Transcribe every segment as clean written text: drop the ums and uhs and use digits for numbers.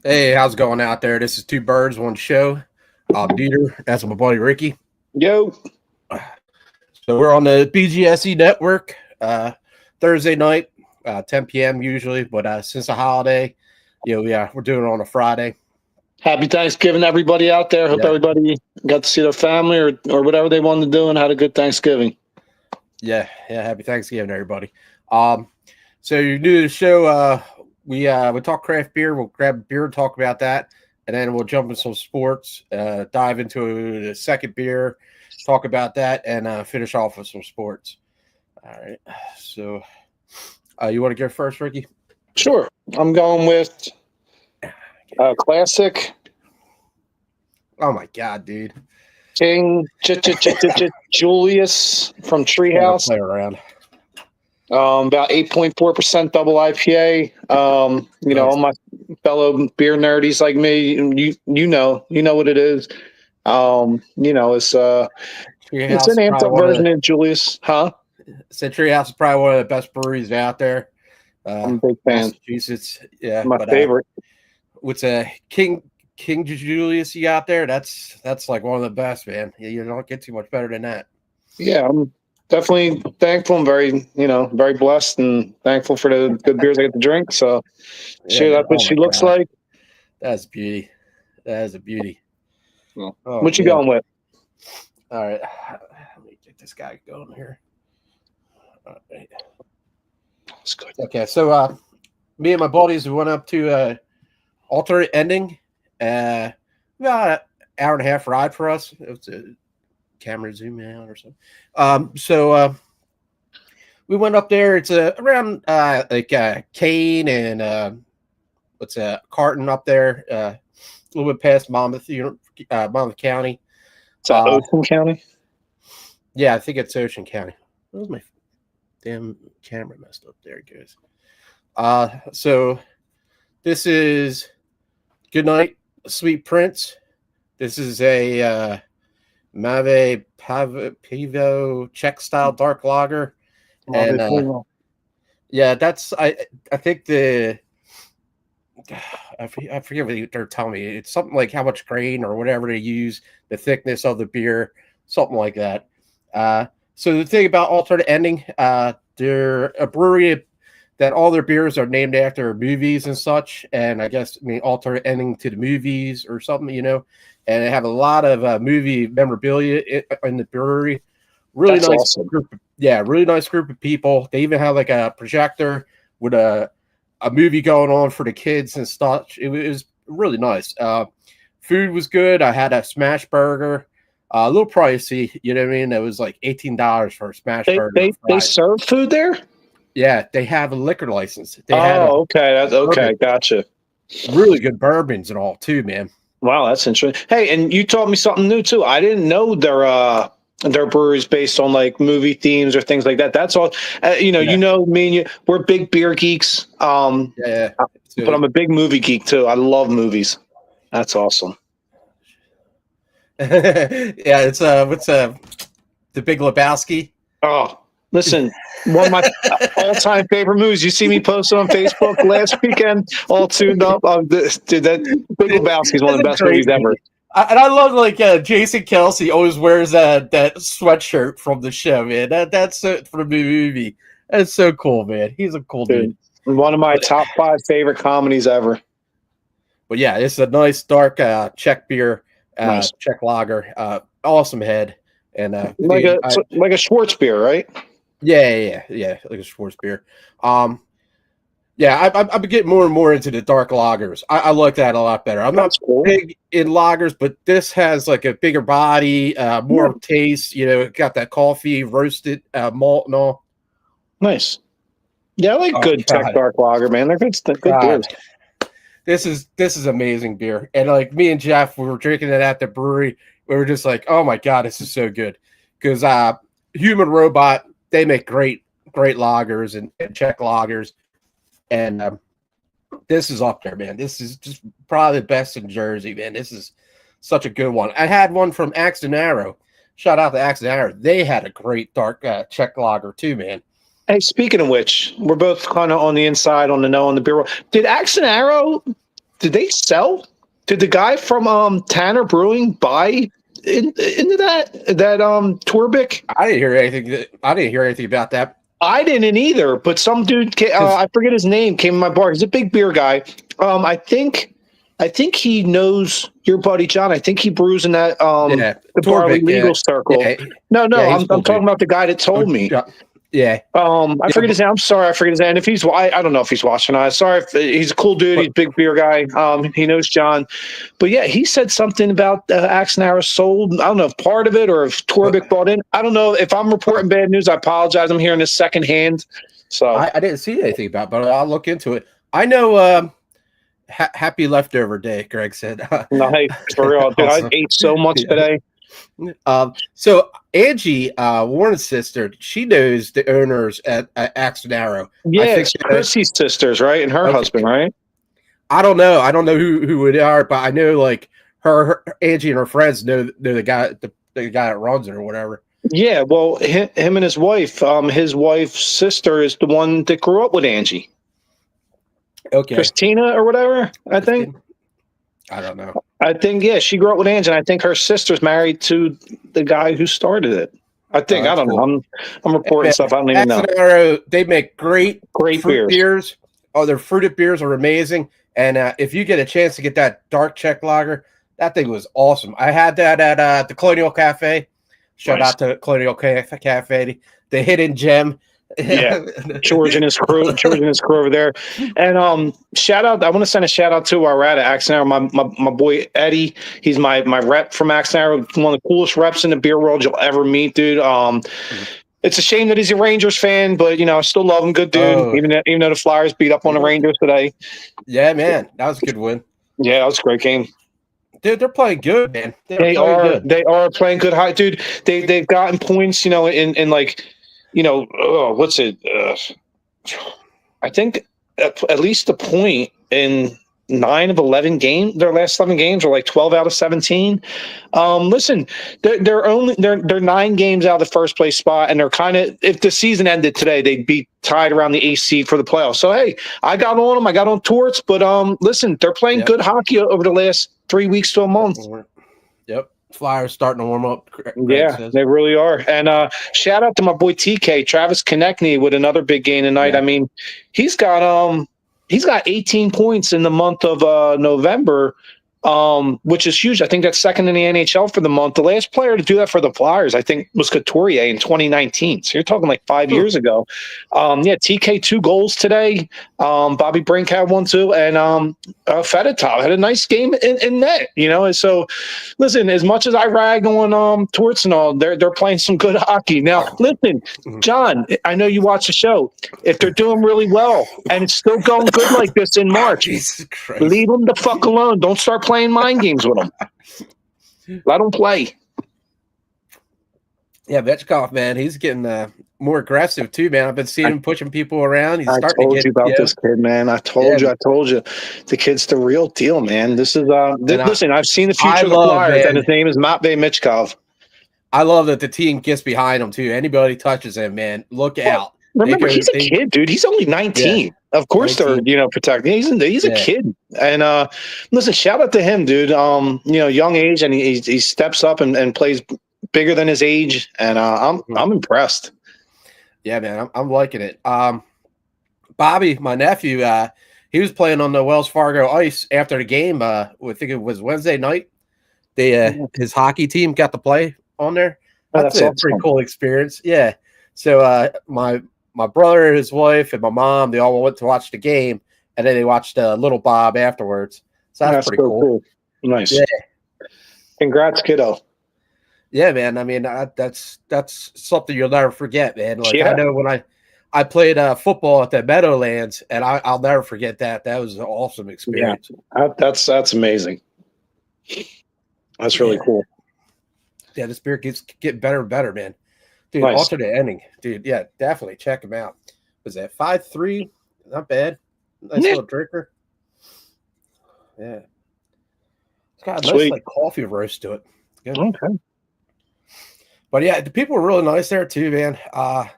Hey, how's it going out there? This is Two Birds, One Show. DeeTer, that's my buddy Ricky. Yo. So we're on the BGSE network Thursday night, 10 p.m. usually, but since the holiday, we're doing it on a Friday. Happy Thanksgiving, everybody out there. Hope everybody got to see their family or whatever they wanted to do and had a good Thanksgiving. Yeah, happy Thanksgiving, everybody. So you're new to the show. We talk craft beer. We'll grab a beer and talk about that, and then we'll jump into some sports, dive into the second beer, talk about that, and finish off with some sports. All right. So you want to go first, Ricky? Sure. I'm going with classic. Oh my God, dude! King Julius from Treehouse. Play around. About 8.4% double IPA. Nice. All my fellow beer nerdies like me, you know what it is. It's an amped up version of Julius, huh? So Treehouse is probably one of the best breweries out there. I'm a big fan. Massachusetts, yeah, my favorite. What's a King Julius you got there? That's like one of the best, man. You don't get too much better than that. Yeah, I'm definitely thankful. I'm very, very blessed and thankful for the good beers I get to drink. So, that's what she looks like. That's beauty. That is a beauty. What you going with? All right, let me get this guy going here. All right. That's good. Okay, so me and my buddies, we went up to alternate ending. About an hour and a half ride for us. It was a camera zoom out or something. So we went up there. It's around Kane and what's Carton up there, a little bit past Monmouth County. It's Ocean County. Yeah, I think it's Ocean County. That was my damn camera messed up. There it goes. So this is Goodnight, Sweet Prince. This is a Mave Pivo Czech style dark lager. And yeah, that's I think I forget what they're telling me. It's something like how much grain or whatever they use, the thickness of the beer, something like that. So the thing about alternate ending, they're a brewery that all their beers are named after movies and such, and I guess alternate ending to the movies or something, and they have a lot of movie memorabilia in the brewery. Really That's nice awesome. Really nice group of people. They even have like a projector with a movie going on for the kids and stuff. It was really nice. Food was good. I had a smash burger. A little pricey, you know what I mean? It was like $18 for a smash burger. They serve food there? Yeah, they have a liquor license. Okay. That's okay. Gotcha. Really good bourbons and all too, man. Wow, that's interesting. Hey, and you taught me something new too. I didn't know their breweries based on like movie themes or things like that. That's all. Me and you, we're big beer geeks. But I'm a big movie geek too. I love movies. That's awesome. Yeah, it's what's The Big Lebowski. Oh, listen, one of my all-time favorite movies. You see me post on Facebook last weekend, all tuned up. Dude, that Big Lebowski is one of the best movies ever. And I love like Jason Kelsey always wears that sweatshirt from the show, man. That's from the movie. That's so cool, man. He's a cool dude. One of my top 5 favorite comedies ever. But yeah, it's a nice dark Czech beer. Nice. Czech lager, awesome head, and like a Schwartz beer, right? Yeah, like a Schwartz beer. I've been getting more and more into the dark lagers. I like that a lot better. I'm not big in lagers, but this has like a bigger body, more taste. It got that coffee, roasted malt and all. Nice. Yeah, I like good Czech dark lager, man. They're good beers. This is amazing beer. And like me and Jeff, we were drinking it at the brewery. We were just like, oh my God, this is so good. Because Human Robot, they make great lagers and Czech lagers. And this is up there, man. This is just probably the best in Jersey, man. This is such a good one. I had one from Axe and Arrow. Shout out to Axe and Arrow. They had a great dark Czech lager too, man. Hey, speaking of which, we're both kind of on the inside, on the know, on the beer world. Did Axe and Arrow did they sell? Did the guy from Tanner Brewing buy into that Torbic? I didn't hear anything. I didn't hear anything about that. I didn't either, but some dude, I forget his name, came in my bar. He's a big beer guy. I think he knows your buddy John. I think he brews in that the Barley Legal Circle. Yeah. No, I'm talking about the guy that told me. Yeah. I forget his name. I'm sorry, I forget his name. And if he's, I don't know if he's watching. Sorry, if he's a cool dude. He's a big beer guy. He knows John, but yeah, he said something about Axe and Arrow sold. I don't know if part of it or if Torbic bought in. I don't know if I'm reporting bad news. I apologize. I'm hearing this secondhand. So I didn't see anything about it, but I'll look into it. I know. Happy leftover day, Greg said. Nice, for real, dude. Awesome. I ate so much today. So Angie, Warren's sister, she knows the owners at Axe and Arrow. Yeah, it's Chrissy's sisters, right? And her husband, right? I don't know. I don't know who it are, but I know like her Angie and her friends know the guy that runs it or whatever. Yeah, well, him and his wife. His wife's sister is the one that grew up with Angie. Okay, Christina or whatever. I think. I don't know. I think, yeah, she grew up with Angie, and I think her sister's married to the guy who started it. I think. I don't know. I'm reporting stuff I don't even know. Arrow, they make great fruit beers. Oh, their fruited beers are amazing. And if you get a chance to get that dark Czech lager, that thing was awesome. I had that at the Colonial Cafe. Shout out to Colonial Cafe, the hidden gem. Yeah, George and his crew over there. And shout out, I want to send a shout out to our rat at Axe and Arrow, my boy Eddie. He's my rep from Axe and Arrow, one of the coolest reps in the beer world you'll ever meet, dude. It's a shame that he's a Rangers fan, but I still love him. Good dude, even though the Flyers beat up on the Rangers today. Yeah, man, that was a good win. Yeah, that was a great game. Dude, they're playing good, man. They are playing good high, dude. They've gotten points, in like, what's it? I think at least a point in 9 of 11 games. Their last 11 games are like 12 out of 17. Listen, they're 9 games out of the first place spot, and they're kind of, if the season ended today, they'd be tied around the AC for the playoffs. So hey, I got on them. I got on Torts, but listen, they're playing good hockey over the last 3 weeks to a month. Yep. Flyers starting to warm up. Greg says. They really are. And shout out to my boy TK, Travis Konechny, with another big game tonight. Yeah. I mean, he's got 18 points in the month of November, which is huge. I think that's second in the NHL for the month. The last player to do that for the Flyers, I think, was Couturier in 2019. So you're talking like 5 years ago. TK 2 goals today. Bobby Brink had 1 too, and Fedotov had a nice game in net. And so listen, as much as I rag on Torts and all, they're playing some good hockey. Now listen, John, I know you watch the show. If they're doing really well and it's still going good like this in March, leave them the fuck alone. Don't start playing mind games with them. Let them play. Yeah, Vetchkov, man, he's getting more aggressive too, man. I've been seeing him pushing people around. He's starting to get, you about this kid, man. I told you. The kid's the real deal, man. This is listen, I've seen the future of the Flyers, and his name is Matvei Michkov. I love that the team gets behind him too. Anybody touches him, man, look out. Remember, he's a kid, dude. He's only 19. Yeah. Of course 19. They're, protecting. He's a kid. And listen, shout out to him, dude. Young age, and he steps up and plays bigger than his age, and I'm impressed. Yeah, man, I'm liking it. Bobby, my nephew, he was playing on the Wells Fargo ice after the game. I think it was Wednesday night. His hockey team got to play on there. That's a pretty cool experience. Yeah. So my brother, his wife, and my mom, they all went to watch the game, and then they watched Little Bob afterwards. So that's pretty cool. Nice. Yeah. Congrats, kiddo. Yeah, man. I mean, that's something you'll never forget, man. Like I know when I played football at the Meadowlands, and I'll never forget that. That was an awesome experience. Yeah, that's amazing. That's really cool. Yeah, this beer keeps getting better and better, man. Dude, nice. Alternate ending. Dude, yeah, definitely check him out. Was that 5.3? Not bad. Nice little drinker. Yeah. It's got a nice like coffee roast to it. Good. Okay. But yeah, the people were really nice there too, man. God,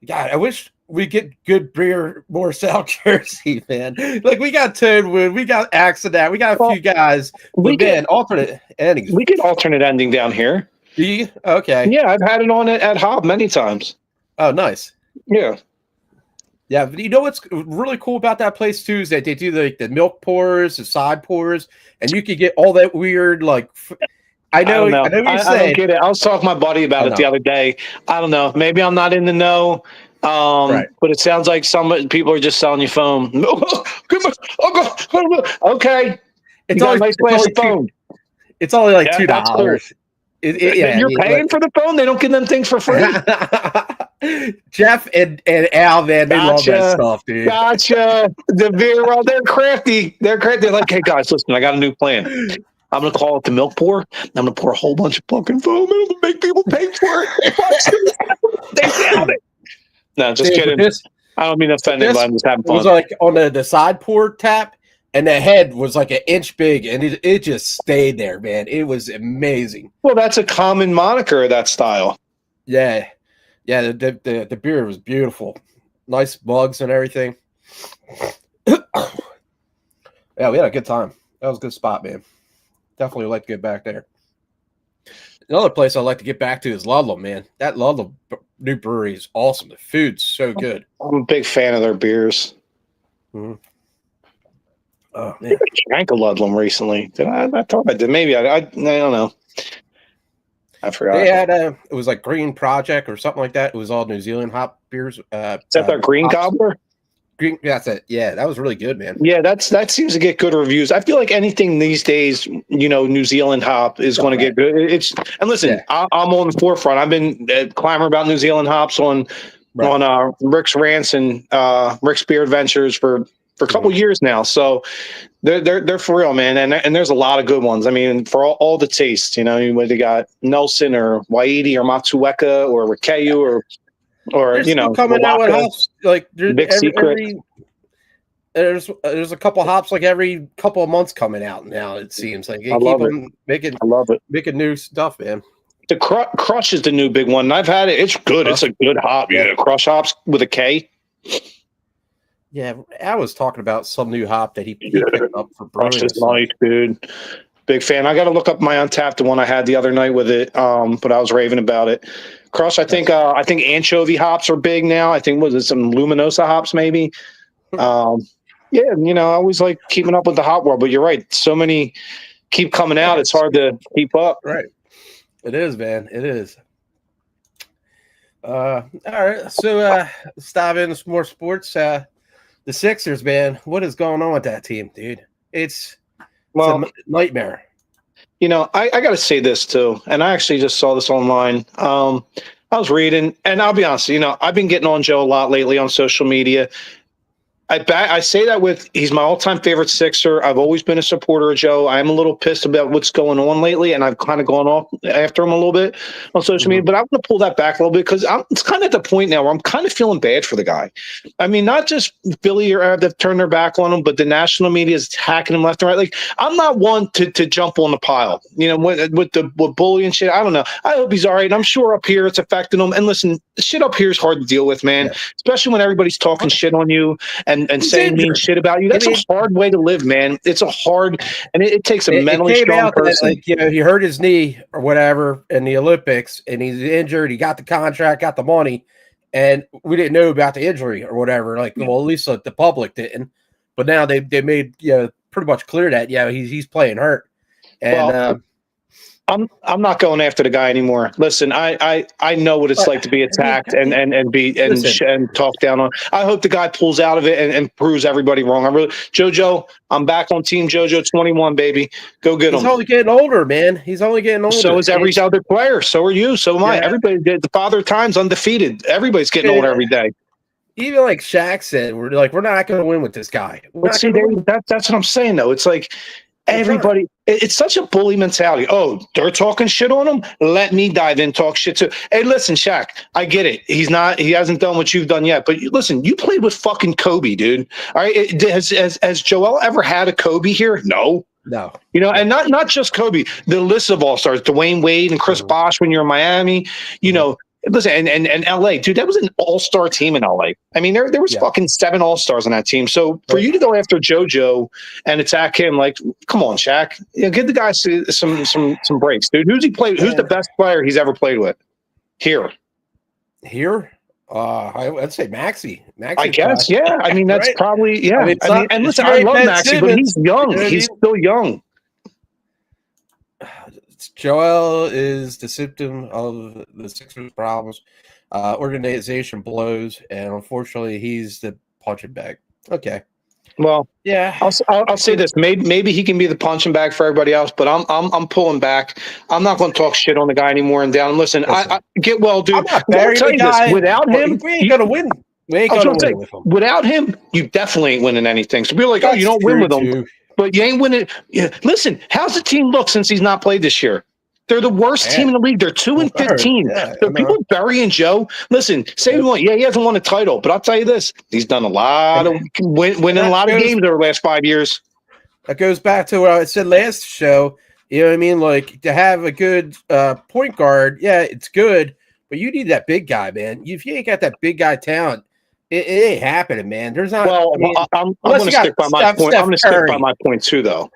I wish we get good beer more South Jersey, man. Like we got Toadwood, we got Accident, we got a few guys. But man, alternate endings. We get alternate ending down here. Do you? Okay. Yeah, I've had it on it at Hob many times. Oh, nice. Yeah. Yeah, but you know what's really cool about that place too is that they do like the milk pours, the side pours, and you could get all that weird like. I know. I don't get it. I was talking to my buddy about it the other day. I don't know. Maybe I'm not in the know. But it sounds like some people are just selling you foam. Okay. It's only nice glass of foam. It's only like $2. You're paying for the phone. They don't give them things for free. Jeff and Al, man, they love that stuff, dude. Gotcha. The beer, well, they're crafty. They're like, hey guys, listen, I got a new plan. I'm gonna call it the milk pour. I'm gonna pour a whole bunch of fucking foam and I'm gonna make people pay for it. They found it. No, just kidding. I don't mean to offend anybody. I'm just having fun. It was like on the side pour tap, and the head was like an inch big, and it just stayed there, man. It was amazing. Well, that's a common moniker of that style. Yeah. Yeah, the beer was beautiful. Nice mugs and everything. Yeah, we had a good time. That was a good spot, man. Definitely like to get back there. Another place I'd like to get back to is Ludlow, man. That Ludlow new brewery is awesome. The food's so good. I'm a big fan of their beers. Mm-hmm. Oh, man. I drank a Ludlow recently. Did I thought I did. Maybe I don't know. I forgot. They had it was like Green Project or something like that. It was all New Zealand hop beers. Is that their Green Gobbler? Green, that's it. Yeah, that was really good, man. Yeah, that seems to get good reviews. I feel like anything these days, New Zealand hop is going to get good. And listen, I'm on the forefront. I've been clamoring about New Zealand hops on Rick's Rants and Rick's Beer Adventures for a couple years now. So they're for real, man. And there's a lot of good ones. I mean, for all the tastes, whether you got Nelson or Waiti or Matsueka or Rikeu or coming out with hops like Big Secret. There's a couple hops like every couple of months coming out now. It seems like I love it. Making new stuff, man. The Crush is the new big one. And I've had it. It's good. It's a good hop. Yeah, Crush hops with a K. Yeah, I was talking about some new hop that he picked up for brewing. Crush is nice, dude. Big fan. I got to look up my Untapped, the one I had the other night with it. But I was raving about it. Crush, I think anchovy hops are big now. I think some Luminosa hops maybe. Yeah, I always like keeping up with the hop world. But you're right. So many keep coming out. It's hard to keep up. Right. It is, man. It is. All right. So let's dive into some more sports. The Sixers, man, what is going on with that team, dude? It's a nightmare. I got to say this too, and I actually just saw this online. I was reading, and I'll be honest, I've been getting on Joe a lot lately on social media. I say that he's my all-time favorite Sixer. I've always been a supporter of Joe. I'm a little pissed about what's going on lately, and I've kind of gone off after him a little bit on social media. But I'm going to pull that back a little bit because it's kind of at the point now where I'm kind of feeling bad for the guy. I mean, not just Philly or Arab that turned their back on him, but the national media is hacking him left and right. Like, I'm not one to jump on the pile, with bully and shit. I don't know. I hope he's all right. And I'm sure up here it's affecting him. And listen, shit up here is hard to deal with, man, especially when everybody's talking shit on you and saying mean shit about you. That's a hard way to live, man. It's a hard, and it takes a mentally strong person. He hurt his knee or whatever in the Olympics, and he's injured. He got the contract, got the money, and we didn't know about the injury or whatever. Like, well, at least the public didn't. But now they made pretty much clear that he's playing hurt, and. I'm not going after the guy anymore. Listen, I know what it's like to be attacked and talked down on. I hope the guy pulls out of it and proves everybody wrong. JoJo, I'm back on Team JoJo 21, baby. Go get him. He's only getting older, man. He's only getting older. So is every other player. So are you. So am I. Everybody did. The Father Time's undefeated. Everybody's getting older every day. Even like Shaq said, we're not going to win with this guy. That's what I'm saying, though. It's like everybody. It's such a bully mentality. Oh, they're talking shit on him. Let me dive in, talk shit too. Hey, listen, Shaq, I get it. He hasn't done what you've done yet. But listen, you played with fucking Kobe, dude. All right. Has Joel ever had a Kobe here? No. And not just Kobe, the list of all-stars, Dwayne Wade and Chris Bosh when you're in Miami, Listen, and LA, dude, that was an all-star team in LA. I mean, there was fucking 7 all-stars on that team. So for you to go after JoJo and attack him, like, come on, Shaq, give the guy some breaks, dude. Who's he played? Who's the best player he's ever played with? Here. I'd say Maxey. I guess, yeah. I mean, that's probably, yeah. I mean, and listen, I love Ben Maxey, Simmons, but he's young. You know he's still young. Joel is the symptom of the Sixers' problems. Organization blows, and unfortunately, he's the punching bag. Okay. Well, yeah. I'll say this. Maybe he can be the punching bag for everybody else, but I'm pulling back. I'm not going to talk shit on the guy anymore and down. Listen, I get well, dude. I'll tell you this. Without him, we ain't gonna win. We ain't gonna win with him. Without him, you definitely ain't winning anything. So people are like, oh, you don't win with him, but you ain't winning. Yeah. Listen, how's the team look since he's not played this year? They're the worst team in the league. They're 2-15. Yeah, so people burying Joe. Listen, say what he hasn't won a title, but I'll tell you this: he's done a lot of winning a lot of games over the last 5 years. That goes back to what I said last show. You know what I mean? Like, to have a good point guard, yeah, it's good, but you need that big guy, man. If you ain't got that big guy talent, it ain't happening, man. There's not. Well, I'm going to stick by my point. I'm going to stick by my point too, though.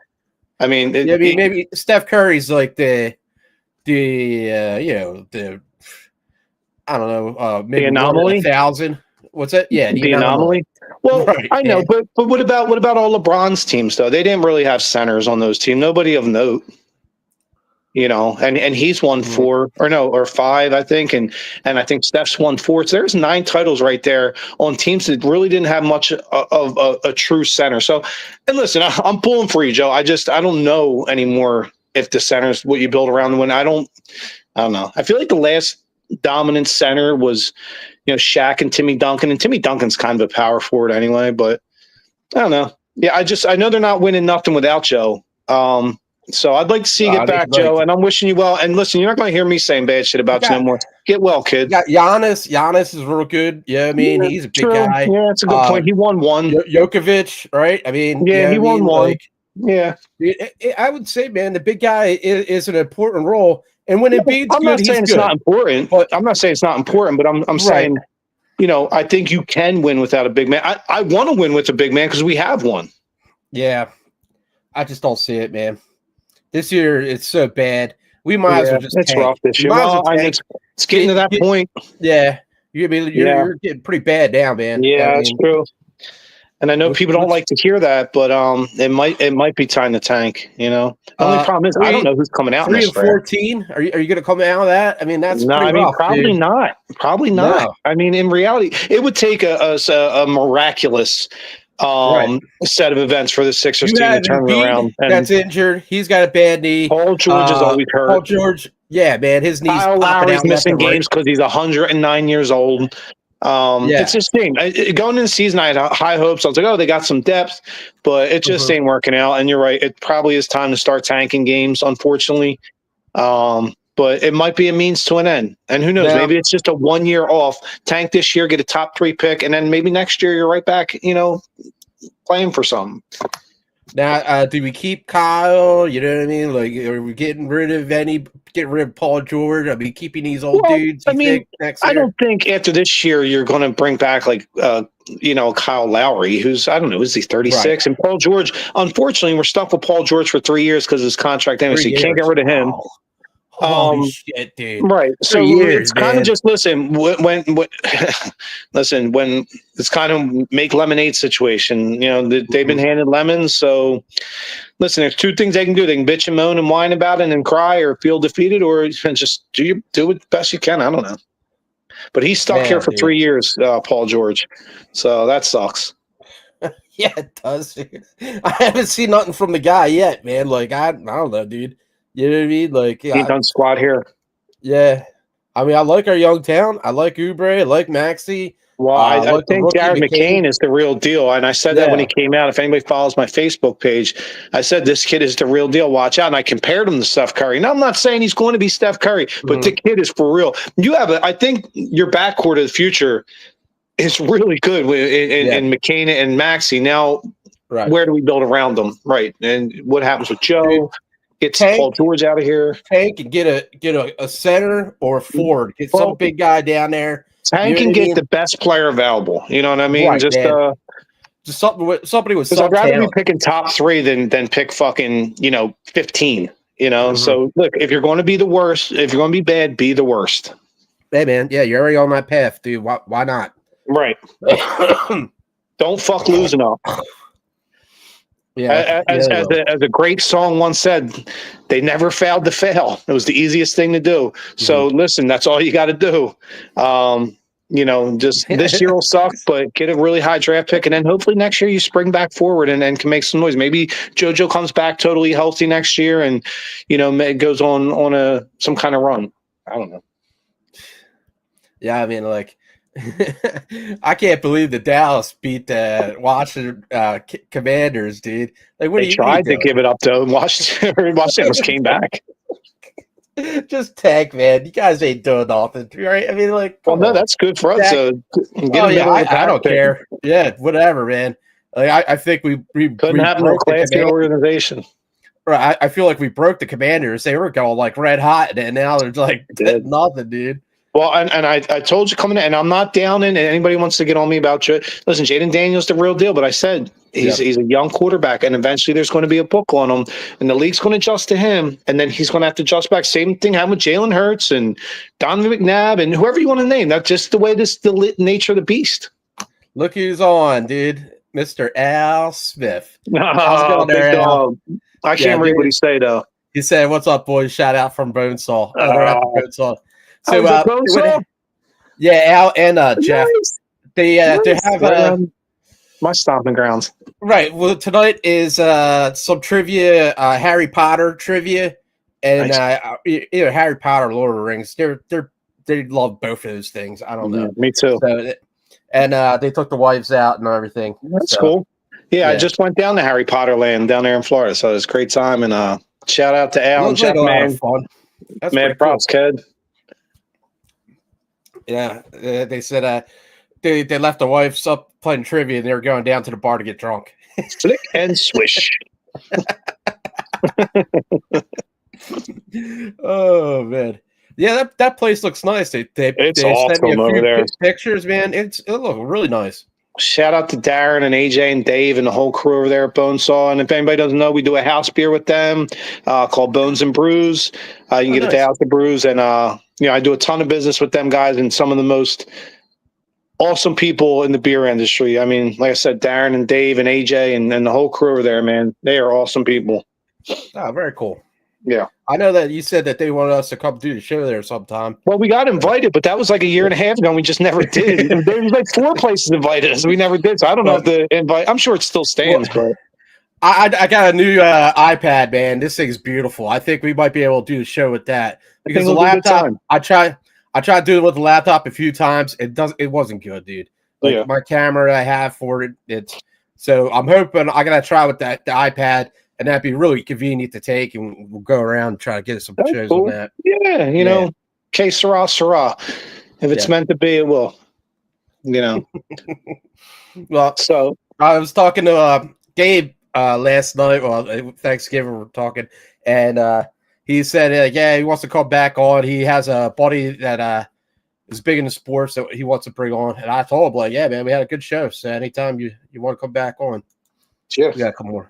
I mean, maybe Steph Curry's like the I don't know, maybe the anomaly. 1,000. What's that? Yeah, the anomaly. Well, right, I know, but what about all LeBron's teams though? They didn't really have centers on those teams. Nobody of note. You know, and he's won 4 or 5, I think, and I think Steph's won 4. So there's 9 titles right there on teams that really didn't have much of a true center. So, and listen, I'm pulling for you, Joe. I don't know anymore if the center's what you build around when I don't know. I feel like the last dominant center was, Shaq and Timmy Duncan, and Timmy Duncan's kind of a power forward anyway, but I don't know. Yeah, I know they're not winning nothing without Joe. So I'd like to see you get back, Joe, and I'm wishing you well. And listen, you're not going to hear me saying bad shit about you no more. Get well, kid. Got Giannis. Giannis is real good. Yeah, I mean, he's a big guy. Yeah, that's a good point. He won 1. Djokovic, right? I mean, he won 1. Yeah. I would say, man, the big guy is an important role. And when Embiid's I'm not saying it's not important. I'm not saying it's not important, but I'm saying, I think you can win without a big man. I want to win with a big man because we have one. Yeah. I just don't see it, man. This year, it's so bad. We might as well just it's rough this year. It's getting to that point. Yeah. You're getting pretty bad now, man. Yeah, that's true. And I know people don't like to hear that, but it might be time to tank, The only problem is I don't know who's coming out. 3-14? Are you going to come out of that? I mean, that's pretty rough, probably dude. not. Probably not. No. I mean, in reality, it would take a miraculous set of events for the Sixers team to turn around. That's injured. He's got a bad knee. Paul George is always hurt. Paul George, yeah, man, his knee's Kyle Lowry's missing games because he's 109 years old. It's just thing. Going into the season, I had high hopes. I was like, oh, they got some depth, but it just ain't working out. And you're right. It probably is time to start tanking games, unfortunately. But it might be a means to an end. And who knows? Yeah. Maybe it's just a 1 year off. Tank this year, get a top 3 pick, and then maybe next year you're right back, playing for something. Now, do we keep Kyle? You know what I mean? Like, are we getting rid of Paul George? I mean, keeping these old dudes? I mean, I don't think after this year you're going to bring back Kyle Lowry, who's, I don't know, is he 36? Right. And Paul George, unfortunately, we're stuck with Paul George for 3 years because his contract ended, so you can't get rid of him. Wow. Holy shit, dude! Right, so it's kind of just listen. When it's kind of make lemonade situation. They've been handed lemons. So listen, there's 2 things they can do. They can bitch and moan and whine about it and cry or feel defeated, or just do it the best you can. I don't know. But he's stuck here for 3 years, Paul George. So that sucks. Yeah, it does. I haven't seen nothing from the guy yet, man. Like I don't know, dude. You know what I mean? Like, he done squat here. Yeah. I mean, I like our young talent. I like Oubre. I like Maxey. Well, I think Jared McCain is the real deal. And I said that when he came out. If anybody follows my Facebook page, I said this kid is the real deal. Watch out. And I compared him to Steph Curry. Now, I'm not saying he's going to be Steph Curry, but the kid is for real. I think your backcourt of the future is really good in McCain and Maxey. Now, where do we build around them? Right. And what happens with Joe? Get Paul George out of here. Tank and get a center or a forward. Get some big guy down there. Tank can get the best player available. You know what I mean? Right, just somebody with some I'd rather be picking top 3 than pick fucking 15. So look, if you're going to be the worst, if you're going to be bad, be the worst. Hey man, yeah, you're already on that path, dude. Why not? Right. Don't fuck losing up. Yeah, as a great song once said, they never failed to fail. It was the easiest thing to do. So listen, that's all you got to do. Just this year will suck, but get a really high draft pick, and then hopefully next year you spring back forward and can make some noise. Maybe JoJo comes back totally healthy next year, and goes on some kind of run. I don't know. Yeah, I mean, like, I can't believe the Dallas beat the Washington Commanders, dude. Like, they tried to give it up to Washington. Washington came back. Just tank, man. You guys ain't doing nothing, right? I mean, like, well, no, that's good for us. So I don't care. Yeah, whatever, man. Like, I think we couldn't have no classy organization. Right, I feel like we broke the Commanders. They were going like red hot, and now they're like nothing, dude. Well, and I told you coming in, and I'm not down in, and anybody wants to get on me about you. Listen, Jaden Daniels the real deal, but I said he's a young quarterback, and eventually there's going to be a book on him, and the league's going to adjust to him, and then he's going to have to adjust back. Same thing happened with Jalen Hurts and Donovan McNabb and whoever you want to name. That's just the way the nature of the beast. Look who's on, dude. Mr. Al Smith. Oh, there, Al? I can't read what he say, though. He said, "What's up, boys? Shout out from Bonesaw." They're at the Bonesaw. So, Al and Jeff, they have my stomping grounds. Right. Well, tonight is some trivia, Harry Potter trivia, and either Harry Potter or Lord of the Rings. They love both of those things. I don't know. Me too. So, and they took the wives out and everything. That's cool. Yeah, I just went down to Harry Potter land down there in Florida, so it was a great time. And shout out to Al and Jeff, man. Fun. That's man, props, kid. Yeah, they said they left the wives up playing trivia, and they were going down to the bar to get drunk. Flick and swish. Oh man, yeah, that place looks nice. It's awesome sent me a over there. Pictures, man. It looks really nice. Shout out to Darren and AJ and Dave and the whole crew over there at Bonesaw. And if anybody doesn't know, we do a house beer with them called Bones and Brews. You can get it to House of Brews. And, I do a ton of business with them guys and some of the most awesome people in the beer industry. I mean, like I said, Darren and Dave and AJ and the whole crew over there, man, they are awesome people. Oh, very cool. Yeah. I know that you said that they wanted us to come do the show there sometime. Well, we got invited, but that was like a year and a half ago, and we just never did. There was like 4 places invited us. We never did. So I don't know if the invite – I'm sure it still stands, but – I got a new iPad, man. This thing's beautiful. I think we might be able to do the show with that. Because the laptop – I tried to do it with the laptop a few times. It wasn't good, dude. Like my camera I have for it, so I'm hoping I got to try with the iPad. And that'd be really convenient to take, and we'll go around and try to get some shows on that. Yeah, you know, que sera, sera. If it's meant to be, it will. Well, so I was talking to Gabe last night. Well, Thanksgiving we're talking, and he said, he wants to come back on. He has a buddy that is big into sports that he wants to bring on, and I told him, like, yeah, man, we had a good show. So anytime you want to come back on, cheers. You got to come more.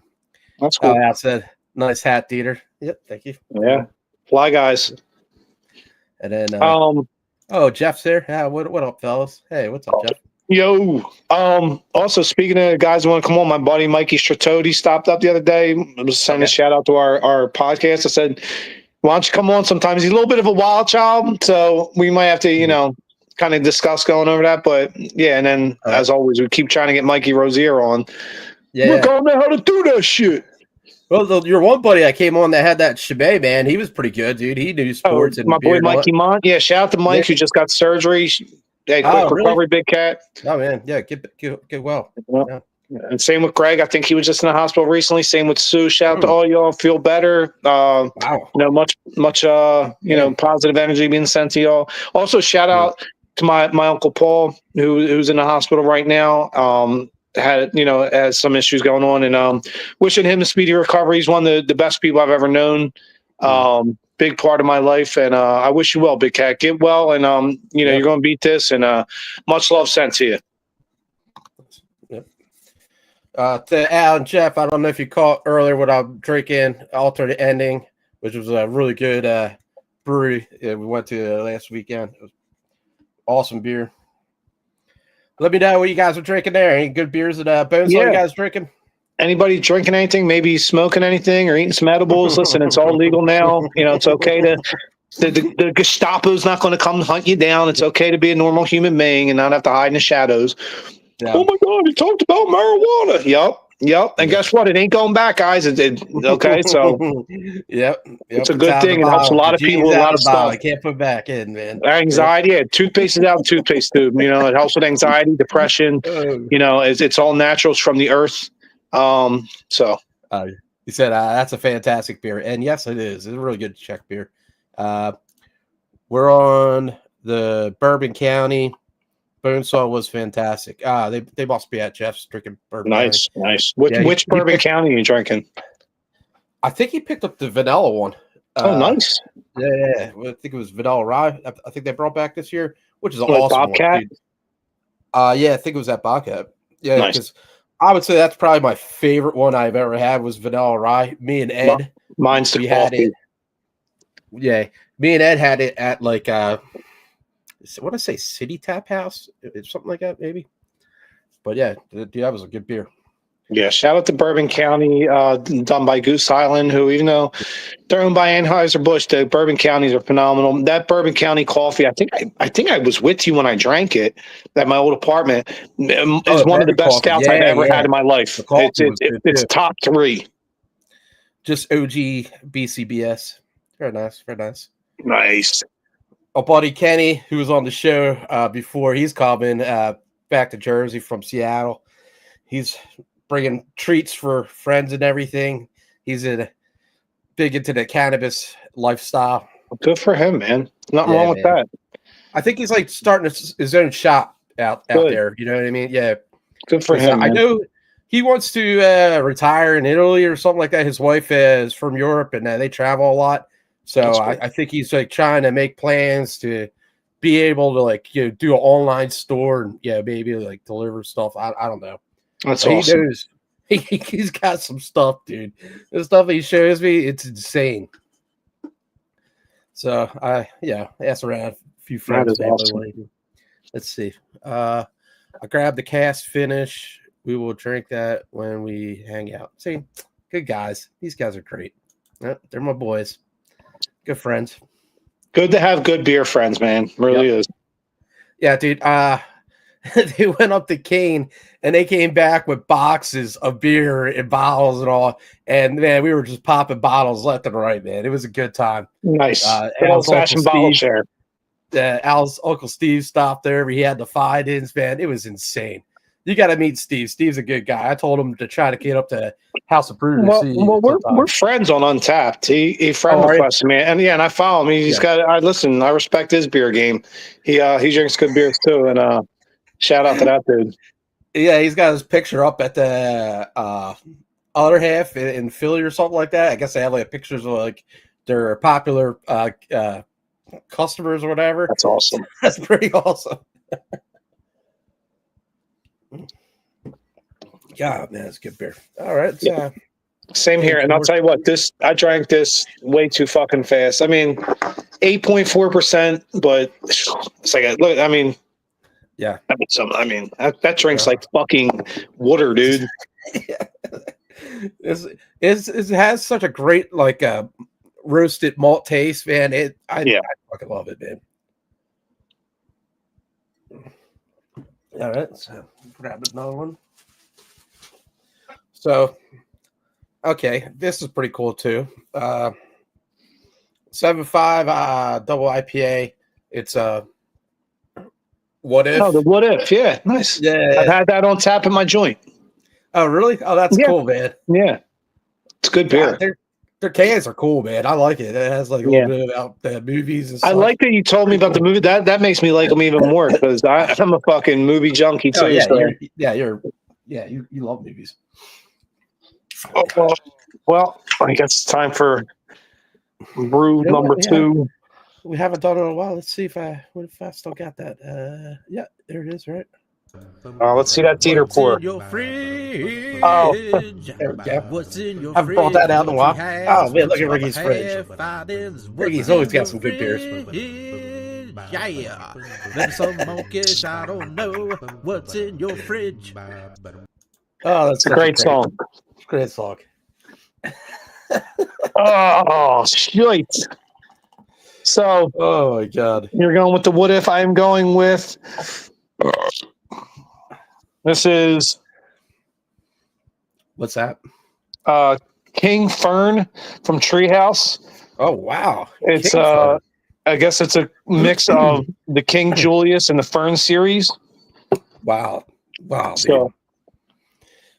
That's cool. I said, nice hat, DeeTer. Yep, thank you. Yeah, fly guys. And then, Jeff's there. Yeah, what up, fellas? Hey, what's up, Jeff? Yo. Also, speaking of guys who want to come on, my buddy Mikey Stratoti stopped up the other day. I was sending a shout out to our podcast. I said, why don't you come on sometimes? He's a little bit of a wild child, so we might have to, kind of discuss going over that. But yeah, and then as always, we keep trying to get Mikey Rozier on. Yeah, look, I don't know how to do that shit. Well, your one buddy that came on that had that shebay, man, he was pretty good, dude. He knew sports. My boy Mikey Mont. Yeah, shout out to Mike who just got surgery. Hey, quick recovery, big cat. Oh man, yeah, get well. Yeah. And same with Greg. I think he was just in the hospital recently. Same with Sue. Shout out to all y'all. Feel better. Wow. Much positive energy being sent to y'all. Also, shout out to my uncle Paul, who's in the hospital right now. has some issues going on, and wishing him a speedy recovery. He's one of the best people I've ever known. Big part of my life, and I wish you well, Big Cat. Get well, and you're going to beat this, and much love sent to you. Yep. To Al and Jeff, I don't know if you caught earlier what I'm drinking, Alternate Ending, which was a really good brewery we went to last weekend. It was awesome beer. Let me know what you guys are drinking there. Any good beers at Bonesaw you guys drinking? Anybody drinking anything, maybe smoking anything or eating some edibles? Listen, it's all legal now. It's okay to the Gestapo's not going to come hunt you down. It's okay to be a normal human being and not have to hide in the shadows. Yeah. Oh my God, he talked about marijuana. Yep. And guess what? It ain't going back, guys. Okay, so yep. It's a good thing. It helps a lot of people with a lot of stuff. I can't put back in, man. Anxiety, toothpaste is out of toothpaste tube. It helps with anxiety, depression. It's all natural. It's from the earth. You said that's a fantastic beer, and yes, it is. It's a really good Czech beer. We're on the Bourbon County. Bonesaw was fantastic. They must be at Jeff's drinking Bourbon. Nice. Which Bourbon County are you drinking? I think he picked up the vanilla one. Nice. Yeah. I think it was vanilla rye. I think they brought back this year, which is an awesome Bobcat. One, I think it was that Bobcat. Yeah, nice. Because I would say that's probably my favorite one I've ever had was vanilla rye. Me and Ed, mine's the had it. Yeah, me and Ed had it at like what did I say, City Tap House? It's something like that, maybe. But yeah, that was a good beer. Yeah, shout out to Bourbon County, done by Goose Island, who, even though they're owned by Anheuser-Busch, the Bourbon Counties are phenomenal. That Bourbon County coffee, I think I was with you when I drank it at my old apartment. Is one of the best stouts I've ever had in my life. It's top 3. Just OG BCBS. Very nice. Nice. Our buddy Kenny, who was on the show before, he's coming back to Jersey from Seattle. He's bringing treats for friends and everything. He's big into the cannabis lifestyle. Good for him, man. Nothing wrong with that. I think he's like starting his own shop out there. You know what I mean? Yeah. Good for him. I know he wants to retire in Italy or something like that. His wife is from Europe, and they travel a lot. So I think he's like trying to make plans to be able to do an online store and maybe like deliver stuff. I don't know. That's awesome. He knows. He's got some stuff, dude. The stuff he shows me, it's insane. So I asked around a few friends. Awesome. Let's see. I grabbed the cast finish. We will drink that when we hang out. See, good guys. These guys are great. They're my boys. Good friends. Good to have good beer friends, man. Really is. Yeah, dude. They went up to Kane and they came back with boxes of beer and bottles and all. And man, we were just popping bottles left and right, man. It was a good time. Nice. Old-fashioned bottle share. Al's Uncle Steve stopped there. He had the fight-ins, man. It was insane. You got to meet Steve. Steve's a good guy. I told him to try to get up to House of Brew. We're friends on Untapped. He friend requested me, and I follow him. He's got. I respect his beer game. He drinks good beers too, and shout out to that dude. Yeah, he's got his picture up at the other half in Philly or something like that. I guess they have like pictures of like their popular customers or whatever. That's awesome. That's pretty awesome. God, man, it's good beer. All right. Same here. And I'll tell you what, I drank this way too fucking fast. I mean, 8.4%, but it's like, look, I mean, yeah. That drink's like fucking water, dude. It has such a great, like, roasted malt taste, man. I fucking love it, man. All right. So grab another one. So, okay, this is pretty cool too. 7.5 double IPA. It's What If. Oh, the What If, yeah, nice. Yeah, I've had that on tap in my joint. Oh, really? Oh, that's cool, man. Yeah, it's good beer. Their cans are cool, man. I like it. It has like a little bit about the movies and stuff. I like that you told me about the movie. That makes me like them even more because I'm a fucking movie junkie too. Oh, yeah, Yeah, you love movies. Well, I guess it's time for brew number 2. We haven't done it in a while. Let's see if I still got that. Yeah, there it is, right? Let's see that DeeTer pour. Oh, there we go. What's in your I've brought that out in a while. have? Oh man, look at Ricky's fridge. Ricky's always got some good beers. Yeah, maybe some monkish. I don't know what's in your fridge. Oh, that's a great song. Great song. Oh shit! So, oh my god, you're going with the what if? I am going with. This is. What's that? King Fern from Treehouse. Oh wow! It's I guess it's a mix of the King Julius and the Fern series. Wow! So,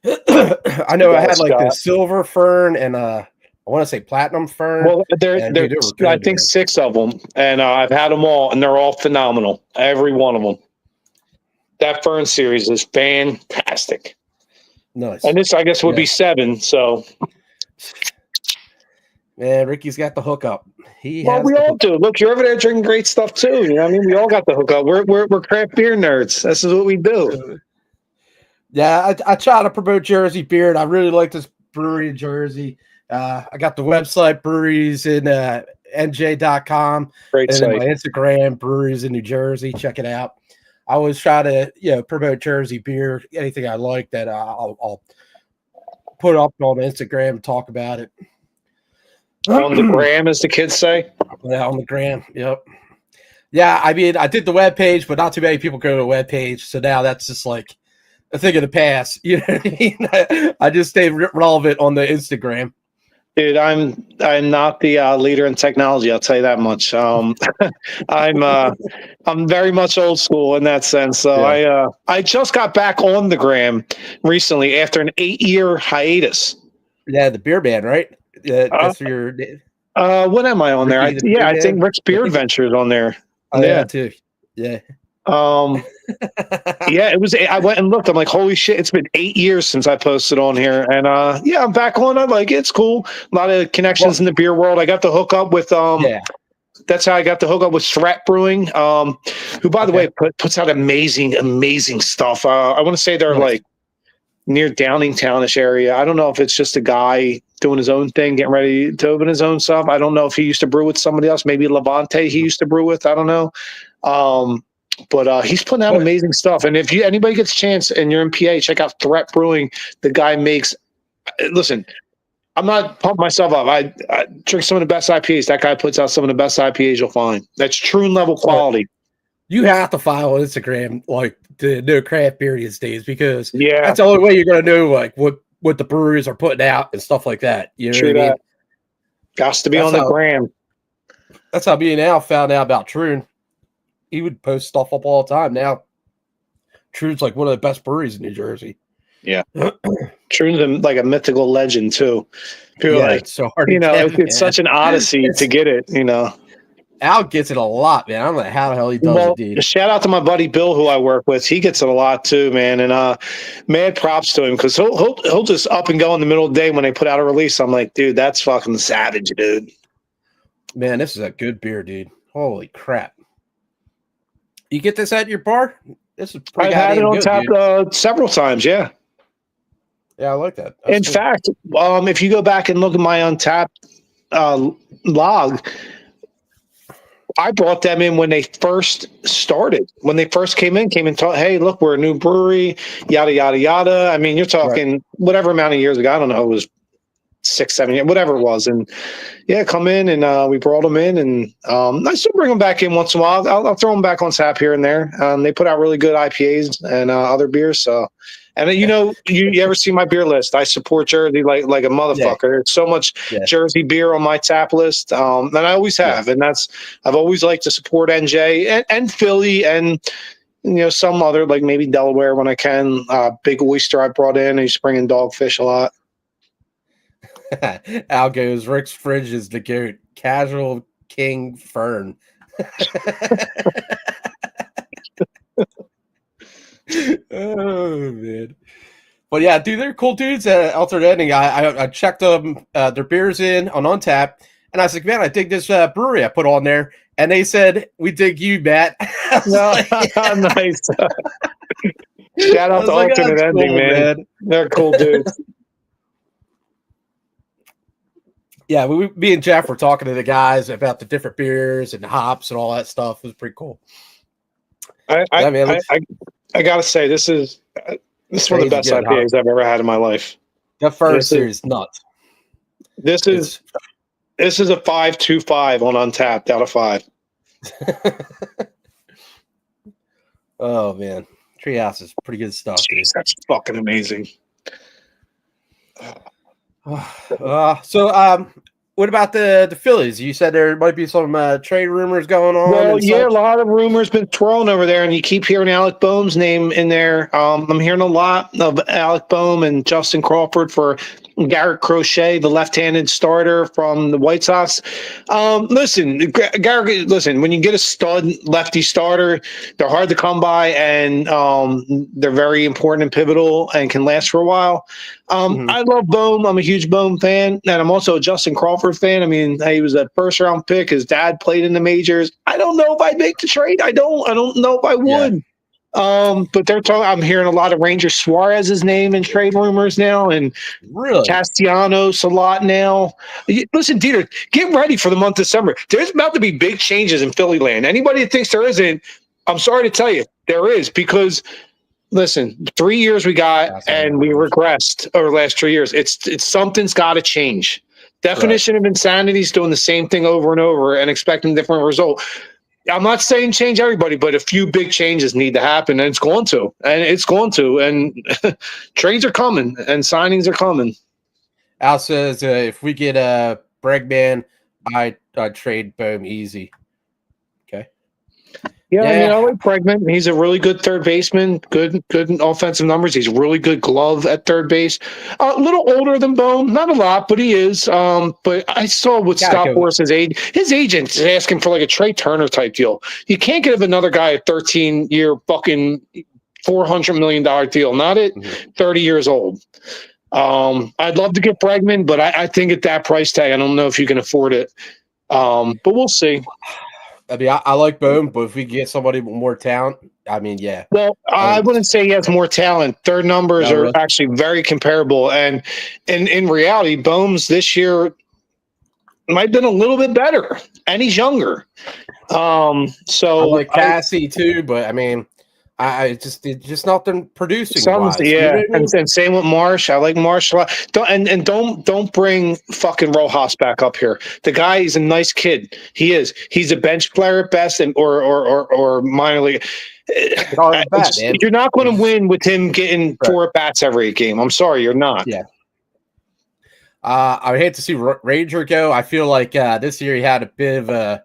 I know I had like the silver fern and I want to say platinum fern. Well, there's I think 6 of them, and I've had them all, and they're all phenomenal. Every one of them. That Fern series is fantastic. Nice. And this, I guess, would be 7. So, man, Ricky's got the hookup. We all do. Look, you're over there drinking great stuff too. You know what I mean? We all got the hookup. We're craft beer nerds. This is what we do. Yeah, I try to promote Jersey beer, and I really like this brewery in Jersey. I got the website breweries in nj.com. Great and site. Then my Instagram breweries in New Jersey. Check it out. I always try to promote Jersey beer. Anything I like that I'll put up on Instagram and talk about it. On the gram, as the kids say. Yeah, on the gram. Yep. Yeah, I mean, I did the web page, but not too many people go to the web page. So now that's just like a thing of the past. You know what I mean? I just stay relevant on the Instagram. Dude, I'm not the leader in technology. I'll tell you that much. I'm very much old school in that sense. So yeah. I just got back on the gram recently after an 8-year hiatus. Yeah, the Beer Man, right? That's your. What am I on there? I think Rick's Beer Adventure is on there. Oh, yeah, too. Yeah. Yeah, it was. I went and looked. I'm like, holy shit! It's been 8 years since I posted on here, and I'm back on. I'm like, it's cool. A lot of connections in the beer world. I got the hookup with That's how I got the hookup with Threat Brewing, who, by the way, puts out amazing stuff. I want to say they're like near Downingtownish area. I don't know if it's just a guy doing his own thing, getting ready to open his own stuff. I don't know if he used to brew with somebody else. Maybe Levante he used to brew with. I don't know. But he's putting out amazing stuff. And if anybody gets a chance and you're in PA, check out Threat Brewing. The guy makes – listen, I'm not pumping myself up. I drink some of the best IPAs. That guy puts out some of the best IPAs you'll find. That's true level quality. You have to follow Instagram like to know craft beer these days because that's the only way you're going to know like what the breweries are putting out and stuff like that. You know what I mean? Got to be on the gram. That's how me and Al found out about Troon. He would post stuff up all the time. Now, Troon's like one of the best breweries in New Jersey. Yeah. Troon's like a mythical legend too. People like, it's so hard. It's such an odyssey to get it. Al gets it a lot, man. I don't know how the hell he does it, dude. Shout out to my buddy Bill, who I work with. He gets it a lot too, man. And mad props to him because he'll just up and go in the middle of the day when they put out a release. I'm like, dude, that's fucking savage, dude. Man, this is a good beer, dude. Holy crap! You get this at your bar? This is pretty. I've had it on tap several times. Yeah. Yeah, I like that. In fact, if you go back and look at my Untapped log. I brought them in when they first started. When they first came and thought, hey, look, we're a new brewery, yada, yada, yada. I mean, you're talking whatever amount of years ago. I don't know. It was 6, 7 years, whatever it was. And come in and we brought them in. And I still bring them back in once in a while. I'll throw them back on tap here and there. They put out really good IPAs and other beers. So, and you ever see my beer list? I support Jersey like a motherfucker. Yeah. There's so much Jersey beer on my tap list, and I always have. And I've always liked to support NJ and Philly and some other like maybe Delaware when I can. Big Oyster I brought in. I used to bring in Dogfish a lot. Al goes, Rick's fridge is the goat. Casual King Fern. Oh man, But yeah, dude, they're cool dudes at Alternate Ending. I checked them, their beers in on Untap, and I was like, man, I dig this brewery I put on there. And they said, we dig you, Matt. Nice. Shout out to like, Alternate Ending, cool, man. They're cool dudes. Yeah, me and Jeff were talking to the guys about the different beers and the hops and all that stuff. It was pretty cool. I gotta say, this is one of the best IPAs I've ever had in my life. The first series nuts. This is a 5.25 on Untapped out of 5. Oh man, Treehouse is pretty good stuff. Jeez, that's fucking amazing. So, what about the Phillies? You said there might be some trade rumors going on. Well, yeah, a lot of rumors been thrown over there, and you keep hearing Alec Boehm's name in there. I'm hearing a lot of Alec Boehm and Justin Crawford for Garrett Crochet, the left-handed starter from the White Sox. Listen, Garrett. Listen, when you get a stud lefty starter, they're hard to come by, and they're very important and pivotal, and can last for a while. I love Boehm. I'm a huge Boehm fan, and I'm also a Justin Crawford fan. I mean, he was a first-round pick. His dad played in the majors. I don't know if I'd make the trade. I don't know if I would. Yeah. But they're talking. I'm hearing a lot of Ranger Suarez's name in trade rumors now, and really Castellanos a lot now. Listen, DeeTer, get ready for the month of December. There's about to be big changes in Philly land. Anybody that thinks there isn't, I'm sorry to tell you, there is, because listen, 3 years we got and we regressed over the last 3 years. It's something's got to change. Definition of insanity is doing the same thing over and over and expecting a different result. I'm not saying change everybody, but a few big changes need to happen, and it's going to. And trades are coming, and signings are coming. Al says if we get a Bregman, I'd trade Boehm easy. Okay. Yeah, I mean, I like Bregman. He's a really good third baseman, good offensive numbers. He's a really good glove at third base. A little older than Boehm, not a lot, but he is. But I saw with Scott Boras' age, his agent's asking for like a Trey Turner type deal. You can't give another guy a 13-year fucking $400 million deal, not at 30 years old. I'd love to get Bregman, but I think at that price tag, I don't know if you can afford it. But we'll see. I mean, I like Boehm, but if we get somebody with more talent, I mean, yeah. Well, I wouldn't say he has more talent. Their numbers are actually very comparable. And in reality, Boehm's this year might have been a little bit better, and he's younger. So I like Cassie too, but I mean, it's just nothing producing. Wise, yeah, you know what I mean? and same with Marsh. I like Marsh a lot. Don't bring fucking Rojas back up here. The guy, he's a nice kid. He is. He's a bench player at best, and or minor league. You're not going to win with him getting 4 at bats every game. I'm sorry, you're not. Yeah. I would hate to see Ranger go. I feel like this year he had a bit of a,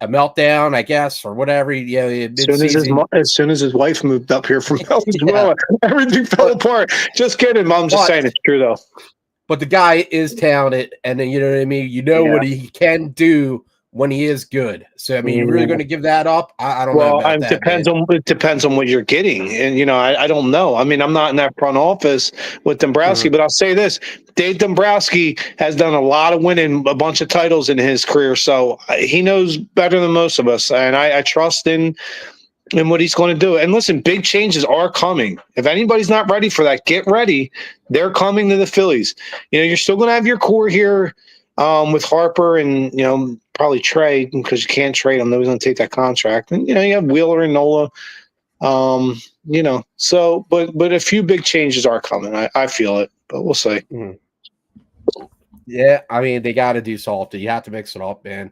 a meltdown, I guess, or whatever. As soon as his wife moved up here from Venezuela, everything fell apart. Just kidding. I'm just saying it's true, though. But the guy is talented, and then, you know what I mean? You know what he can do when he is good. So, I mean, you're really going to give that up? I don't know about that. It depends on what you're getting. And, I don't know. I mean, I'm not in that front office with Dombrowski, but I'll say this. Dave Dombrowski has done a lot of winning, a bunch of titles in his career. So he knows better than most of us. And I trust in what he's going to do. And listen, big changes are coming. If anybody's not ready for that, get ready. They're coming to the Phillies. You're still going to have your core here with Harper and, probably Trey, because you can't trade him. Nobody's going to take that contract. And, you have Wheeler and Nola. So, but a few big changes are coming. I feel it, but we'll see. Yeah, I mean, they got to do salty. You have to mix it up, man.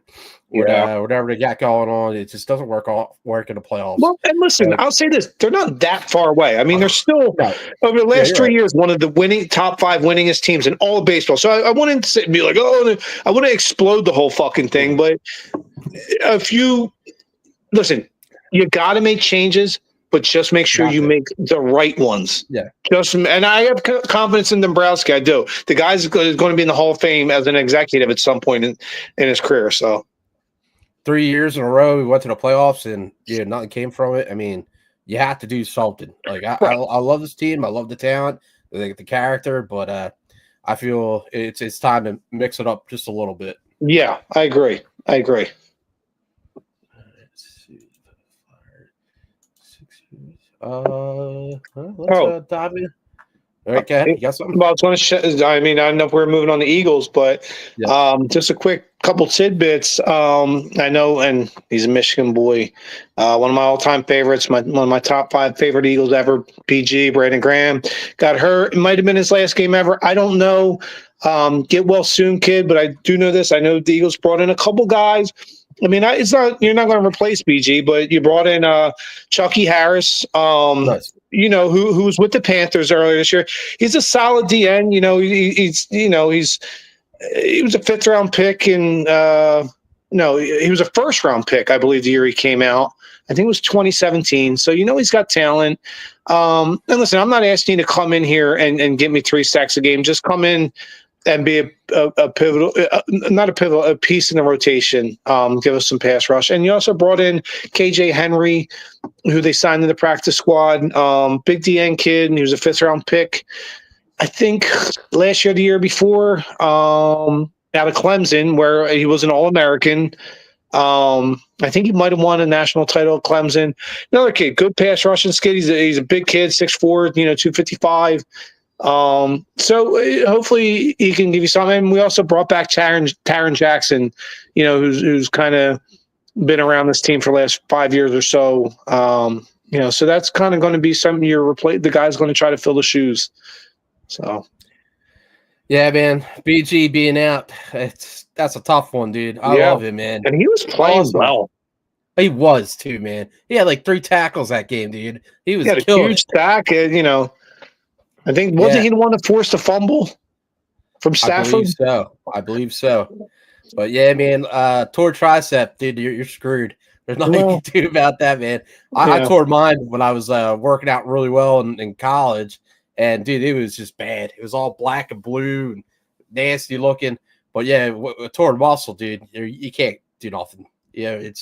Whatever they got going on, it just doesn't work in the playoffs. Well, and listen, I'll say this: they're not that far away. I mean, they're still over the last 3 years one of the top 5 winningest teams in all of baseball. So I wouldn't be like, I wouldn't explode the whole fucking thing, but listen, you got to make changes. But just make sure you make the right ones. Yeah. And I have confidence in Dombrowski. I do. The guy's going to be in the Hall of Fame as an executive at some point in his career. So 3 years in a row, we went to the playoffs and nothing came from it. I mean, you have to do something. Like I Right. I love this team. I love the talent, the character, but I feel it's time to mix it up just a little bit. Yeah, I agree. Let's see. Let's dive in. All right, Ken, you got something? Well, it's going to. I mean, I don't know if we're moving on the Eagles, but just a quick couple tidbits. I know, and he's a Michigan boy. One of my all-time favorites, one of my top 5 favorite Eagles ever. PG Brandon Graham got hurt. It might have been his last game ever. I don't know. Get well soon, kid. But I do know this. I know the Eagles brought in a couple guys. I mean, it's not. You're not going to replace BG, but you brought in Chucky Harris. Nice. You know, who was with the Panthers earlier this year. He's a solid DN. You know, he was a 5th round pick, and no, he was a 1st round pick, I believe, the year he came out. I think it was 2017. So you know he's got talent. And listen, I'm not asking you to come in here and get me 3 sacks a game. Just come in and be a pivotal, not a pivotal, a piece in the rotation. Give us some pass rush. And you also brought in KJ Henry, who they signed in the practice squad. Big DN kid, and he was a 5th round pick. I think last year, the year before, out of Clemson, where he was an All-American. I think he might have won a national title at Clemson. Another kid, good pass rushing kid. He's a big kid, 6'4", 255. So hopefully he can give you something. And we also brought back Taron Jackson, who's kind of been around this team for the last 5 years or so. So that's kind of going to be something the guy's going to try to fill the shoes. So. Yeah, man. BG being out, that's a tough one, dude. I love him, man. And he was playing well. He was too, man. He had like 3 tackles that game, dude. He was a huge sack, I think wasn't he the one that forced a fumble from Stafford? I believe so. But yeah, man, tore tricep, dude. You're screwed. There's nothing you can do about that, man. I tore mine when I was working out really well in college, and dude, it was just bad. It was all black and blue and nasty looking. But yeah, a torn muscle, dude. You can't do nothing. It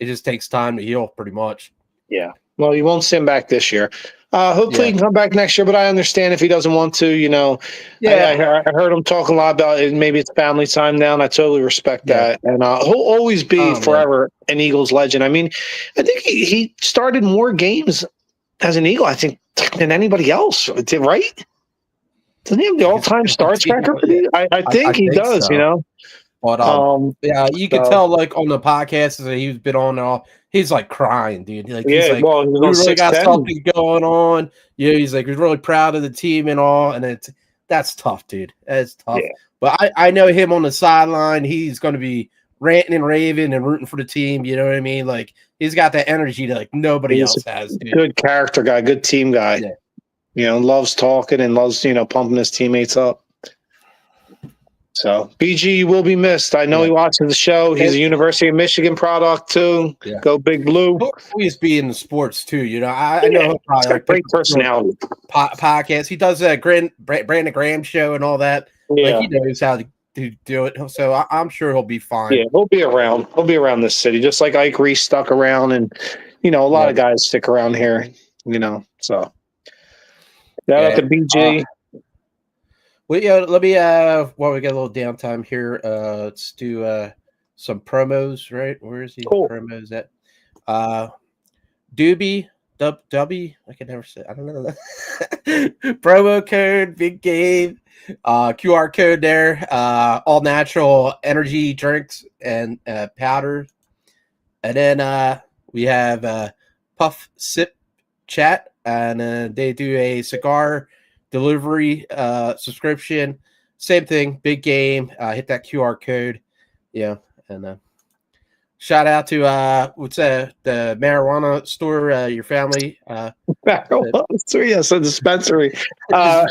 just takes time to heal, pretty much. Yeah. Well, you won't see him back this year. Hopefully he can come back next year, but I understand if he doesn't want to, I heard him talk a lot about it. Maybe it's family time now, and I totally respect that. And he'll always be forever an Eagles legend. I mean, I think he started more games as an Eagle, I think, than anybody else, right? Doesn't he have the all-time starts record? I think he does, so. But you could tell like on the podcasts that he's been on and all, he's like crying, dude. Like he's like, we really got something going on. He's like, he's really proud of the team and all, and that's tough, dude. That's tough. Yeah. But I know him on the sideline. He's going to be ranting and raving and rooting for the team. You know what I mean? Like he's got that energy that like nobody else has. Dude. Good character guy, good team guy. Yeah. Loves talking and loves pumping his teammates up. So BG will be missed. I know he watches the show. He's a University of Michigan product too. Yeah. Go Big Blue. He'll always be in the sports too. I know he'll probably like great personality. Podcast. He does a Brandon Graham show and all that. Yeah. Like he knows how to do it. So I'm sure he'll be fine. Yeah, he'll be around. He'll be around this city, just like Ike Reese stuck around, and a lot of guys stick around here. So shout out to BG. Let me while we got a little downtime here, let's do some promos, right? Where is the promos at? Doobie W. I can never say. I don't know that. Promo code, big game, QR code there. All natural energy drinks and powder, and then we have Puff Sip Chat, and they do a cigar delivery subscription. Same thing, big game. Hit that QR code. And shout out to what's the marijuana store, your family. Marijuana store, yes, a dispensary. Oh,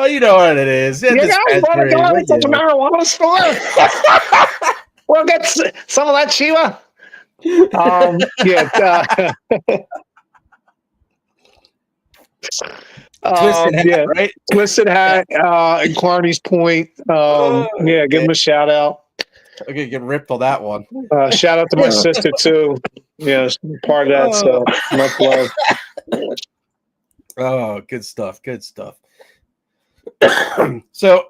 you know what it is. You want to go to the marijuana store? We'll get some of that Chiva. Twisted hat, right? Twisted hat, and Clarny's Point. Give him a shout out. Okay, get ripped on that one. Shout out to my sister too. Yeah, part of that. So much love. Oh, good stuff. Good stuff. So,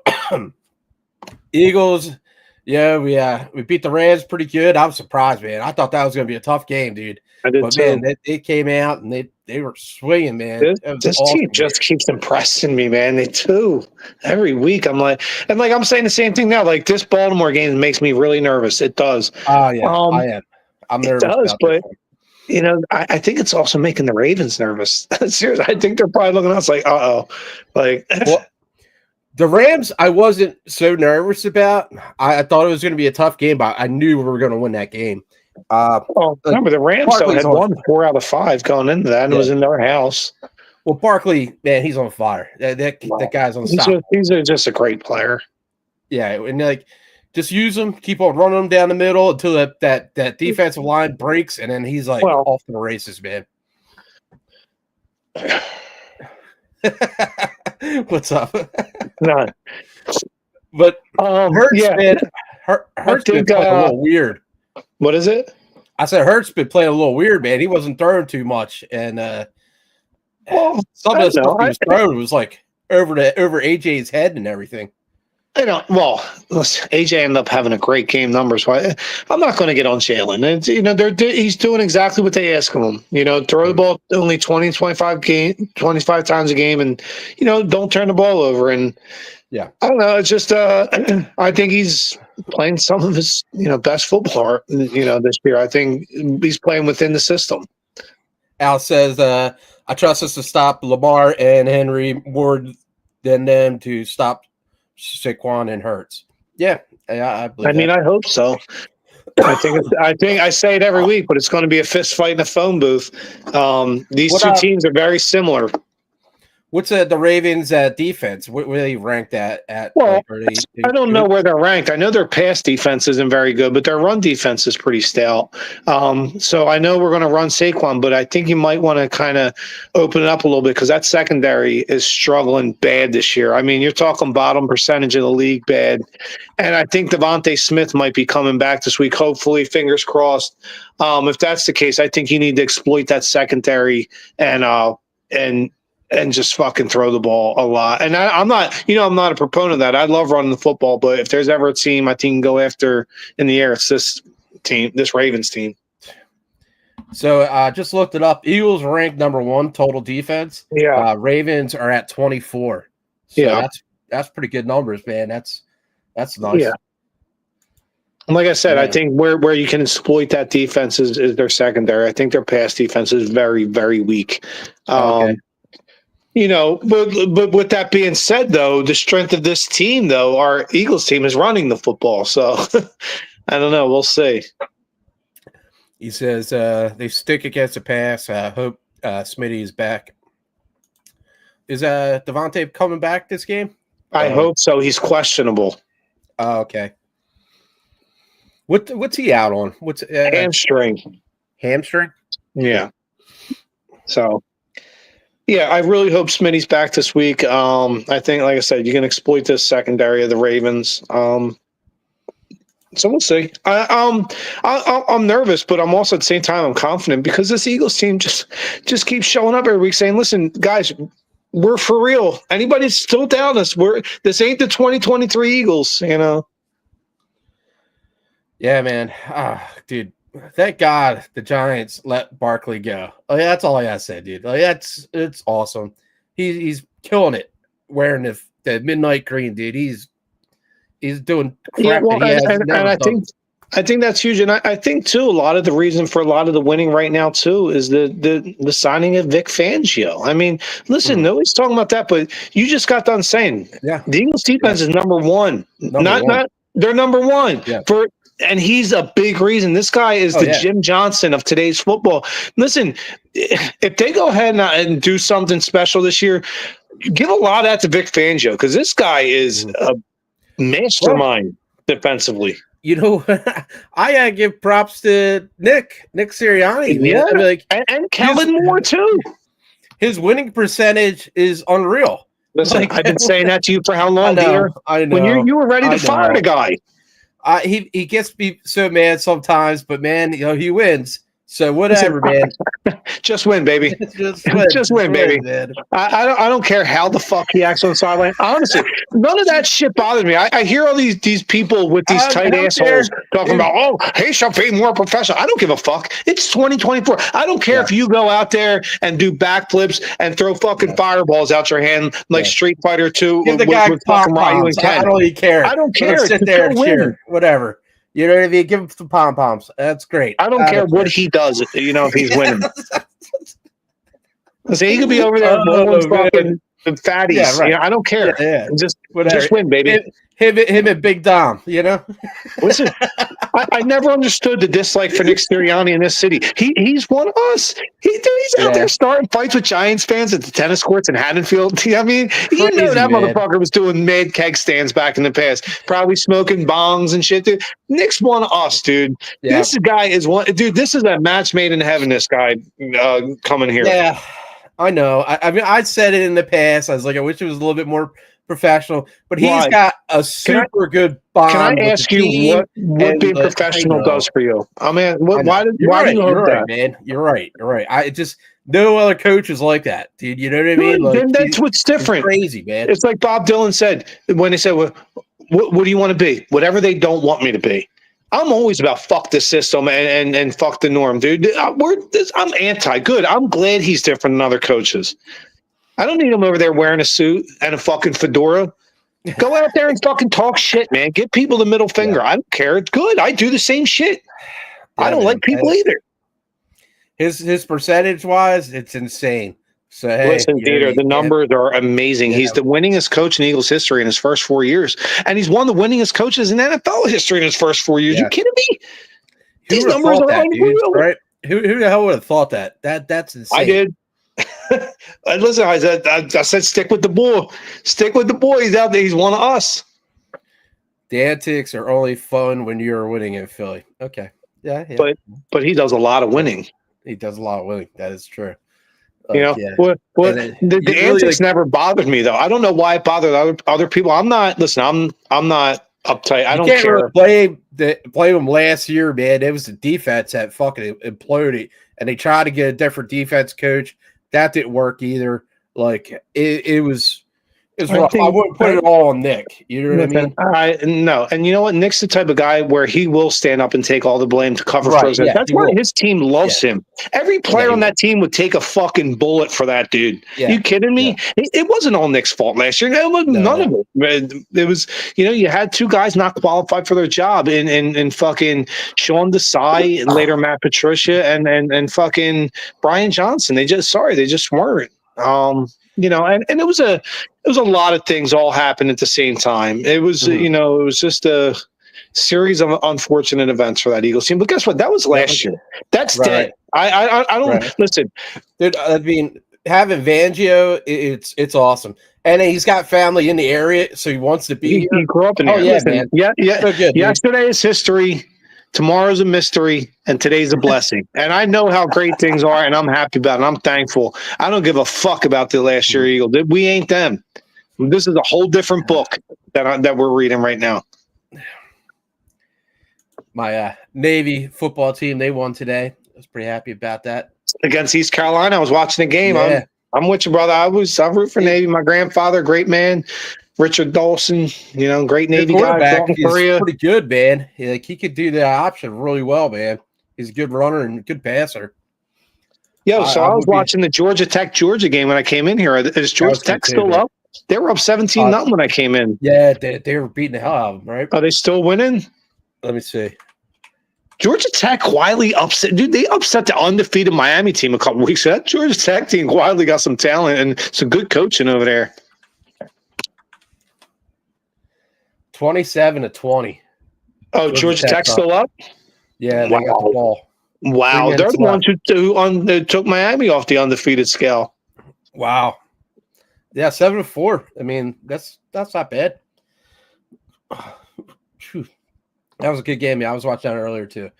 Eagles, yeah, we beat the Rams pretty good. I was surprised, man. I thought that was going to be a tough game, dude. I did but too. Man, they came out and they were swinging, man. This team just keeps impressing me, man. They do every week. I'm saying the same thing now. Like this Baltimore game makes me really nervous. It does. Oh yeah, I am. I'm nervous. It does, but I think it's also making the Ravens nervous. Seriously, I think they're probably looking at us like, well, the Rams, I wasn't so nervous about. I thought it was going to be a tough game, but I knew we were going to win that game. Remember the Rams had won 4 out of 5 going into that, and it was in their house. Well, Barkley, man, he's on fire. That guy's unstoppable. He's just a great player. Yeah, and just use him, keep on running him down the middle until that defensive line breaks, and then he's off to the races, man. What's up? None. But Hurts, man, Hurts been playing a little weird. What is it? I said Hurts been playing a little weird, man. He wasn't throwing too much, and some of the stuff he was throwing was over AJ's head and everything. I don't. Well, listen, AJ ended up having a great game numbers. I'm not going to get on Jalen. He's doing exactly what they ask of him. Throw the ball only 25 times a game, and don't turn the ball over. And yeah, I don't know. It's just I think he's playing some of his best football. This year. I think he's playing within the system. Al says, "I trust us to stop Lamar and Henry more than them to stop Saquon and Hurts." Yeah, I believe. I mean, I hope so. I think I say it every week, but it's going to be a fist fight in a phone booth. These two teams are very similar. What's the Ravens defense? Where they ranked at? Well, I don't know where they're ranked. I know their pass defense isn't very good, but their run defense is pretty stout. So I know we're going to run Saquon, but I think you might want to kind of open it up a little bit because that secondary is struggling bad this year. I mean, you're talking bottom percentage of the league bad. And I think Devontae Smith might be coming back this week, hopefully, fingers crossed. If that's the case, I think you need to exploit that secondary and just fucking throw the ball a lot. And I'm not a proponent of that. I love running the football, but if there's ever a team I think can go after in the air, it's this team, this Ravens team. So I just looked it up. Eagles ranked number 1 total defense. Yeah. Ravens are at 24. So that's pretty good numbers, man. That's nice. Yeah. And like I said, I think where you can exploit that defense is their secondary. I think their pass defense is very, very weak. Okay. But with that being said, though, the strength of this team, though, our Eagles team is running the football. So I don't know. We'll see. He says they stick against the pass. I hope Smitty is back. Is Devontae coming back this game? I hope so. He's questionable. Oh, okay. What's he out on? What's hamstring? Hamstring? Yeah. So. Yeah, I really hope Smitty's back this week. I think, like I said, you can exploit this secondary of the Ravens. So we'll see. I'm nervous, but I'm also at the same time I'm confident because this Eagles team just keeps showing up every week saying, "Listen, guys, we're for real. Anybody still doubt us? This ain't the 2023 Eagles, Yeah, man. Dude. Thank God the Giants let Barkley go. That's all I gotta say, dude. It's awesome. He's killing it wearing the midnight green, dude. He's doing crap I think that's huge, and I think too a lot of the reason for a lot of the winning right now too is the signing of Vic Fangio. I mean, listen, nobody's talking about that, but you just got done saying, the Eagles defense is number one. They're number one and he's a big reason. This guy is Jim Johnson of today's football. Listen, if they go ahead and do something special this year, give a lot of that to Vic Fangio because this guy is a mastermind defensively. I gotta give props to Nick Sirianni. Yeah, and Kellen Moore too. His winning percentage is unreal. Listen, I've been saying that to you for how long, dear? I know. When you were ready to fire the guy. He gets me so mad sometimes, but man, he wins. So whatever, man. Just win, baby. Just win, baby. Man. I don't care how the fuck he acts on the sideline. Honestly, none of that shit bothers me. I hear all these people with these tight assholes talking about, oh, he should be more professional. I don't give a fuck. It's 2024. I don't care if you go out there and do backflips and throw fucking fireballs out your hand like Street Fighter 2 Give the guy pom-poms. I don't really care. I don't care. Sit there and cheer. Whatever. You know what I mean? Give him some pom-poms. That's great. I don't care what he does, if he's winning. See, he could be over there rolling fucking fatties. Yeah, right. I don't care. Yeah. Just win, baby. Him and Big Dom, Listen, I never understood the dislike for Nick Sirianni in this city. He's one of us. He's out there starting fights with Giants fans at the tennis courts in Haddonfield. I mean, that motherfucker was doing mad keg stands back in the past, probably smoking bongs and shit, dude. Nick's one of us, dude. Yeah. This guy is one, dude. This is a match made in heaven. This guy coming here. Yeah, I know. I mean, I said it in the past. I was like, I wish it was a little bit more professional, but he's got a super good bond. Can I ask you what being professional does for you? I mean, why do you hope that? Man, you're right. I just no other coach is like that, dude. You know what I mean? Like, that's what's different. It's crazy, man. It's like Bob Dylan said when he said, what do you want to be? Whatever they don't want me to be. I'm always about fuck the system and fuck the norm, dude. I'm anti-good. I'm glad he's different than other coaches. I don't need him over there wearing a suit and a fucking fedora. Go out there and fucking talk shit, man. Give people the middle finger. I don't care. It's good. I do the same shit. I don't like people either. His percentage-wise, it's insane. So listen, DeeTer, the numbers are amazing. He's the winningest coach in Eagles history in his first 4 years, and he's one of the winningest coaches in NFL history in his first 4 years. You kidding me? These numbers are unreal, right? Who the hell would have thought that? That's insane. I did. Listen, I said, stick with the boy. Stick with the boy. He's out there. He's one of us. The antics are only fun when you're winning in Philly. Okay, yeah. But he does a lot of winning. He does a lot of winning. That is true. The antics never bothered me though. I don't know why it bothered other people. I'm not uptight. I don't care. Really play them last year, man. It was the defense that fucking imploded, and they tried to get a different defense coach. That didn't work either. Like it was rough. I wouldn't put it all on Nick. You know what I mean? No. And you know what? Nick's the type of guy where he will stand up and take all the blame to cover for his. That's why his team loves him. Every player on that team would take a fucking bullet for that dude. Yeah. You kidding me? Yeah. It wasn't all Nick's fault last year. It was none of it. It was, you had two guys not qualified for their job in fucking Sean Desai and later Matt Patricia and fucking Brian Johnson. They just weren't. And it was a lot of things all happened at the same time. It was, it was just a series of unfortunate events for that Eagles team. But guess what? That was last year. That's dead. I don't listen. Dude, I mean, having Fangio, it's awesome. And he's got family in the area, so he wants to be here. He grew up in here. Yeah, man. Yeah. So good, yesterday is history. Tomorrow's a mystery, and today's a blessing. And I know how great things are, and I'm happy about it. I'm thankful. I don't give a fuck about the last year Eagles. We ain't them. This is a whole different book that we're reading right now. My Navy football team, they won today. I was pretty happy about that. Against East Carolina, I was watching the game. Yeah. I'm with you, brother. I root for Navy. My grandfather, great man. Richard Dawson, great Navy guy. He's pretty good, man. He could do the option really well, man. He's a good runner and good passer. I was watching the Georgia game when I came in here. Is Georgia Tech still up? They were up 17-0 when I came in. Yeah, they were beating the hell out of them, right? Are they still winning? Let me see. Georgia Tech quietly upset. Dude, they upset the undefeated Miami team a couple weeks ago. That Georgia Tech team quietly got some talent and some good coaching over there. 27-20. Oh, Georgia Tech's still up? Yeah, they got the ball. Wow, they're the ones who took Miami off the undefeated scale. Wow. Yeah, 7-4. I mean, that's not bad. That was a good game. Yeah, I was watching that earlier too.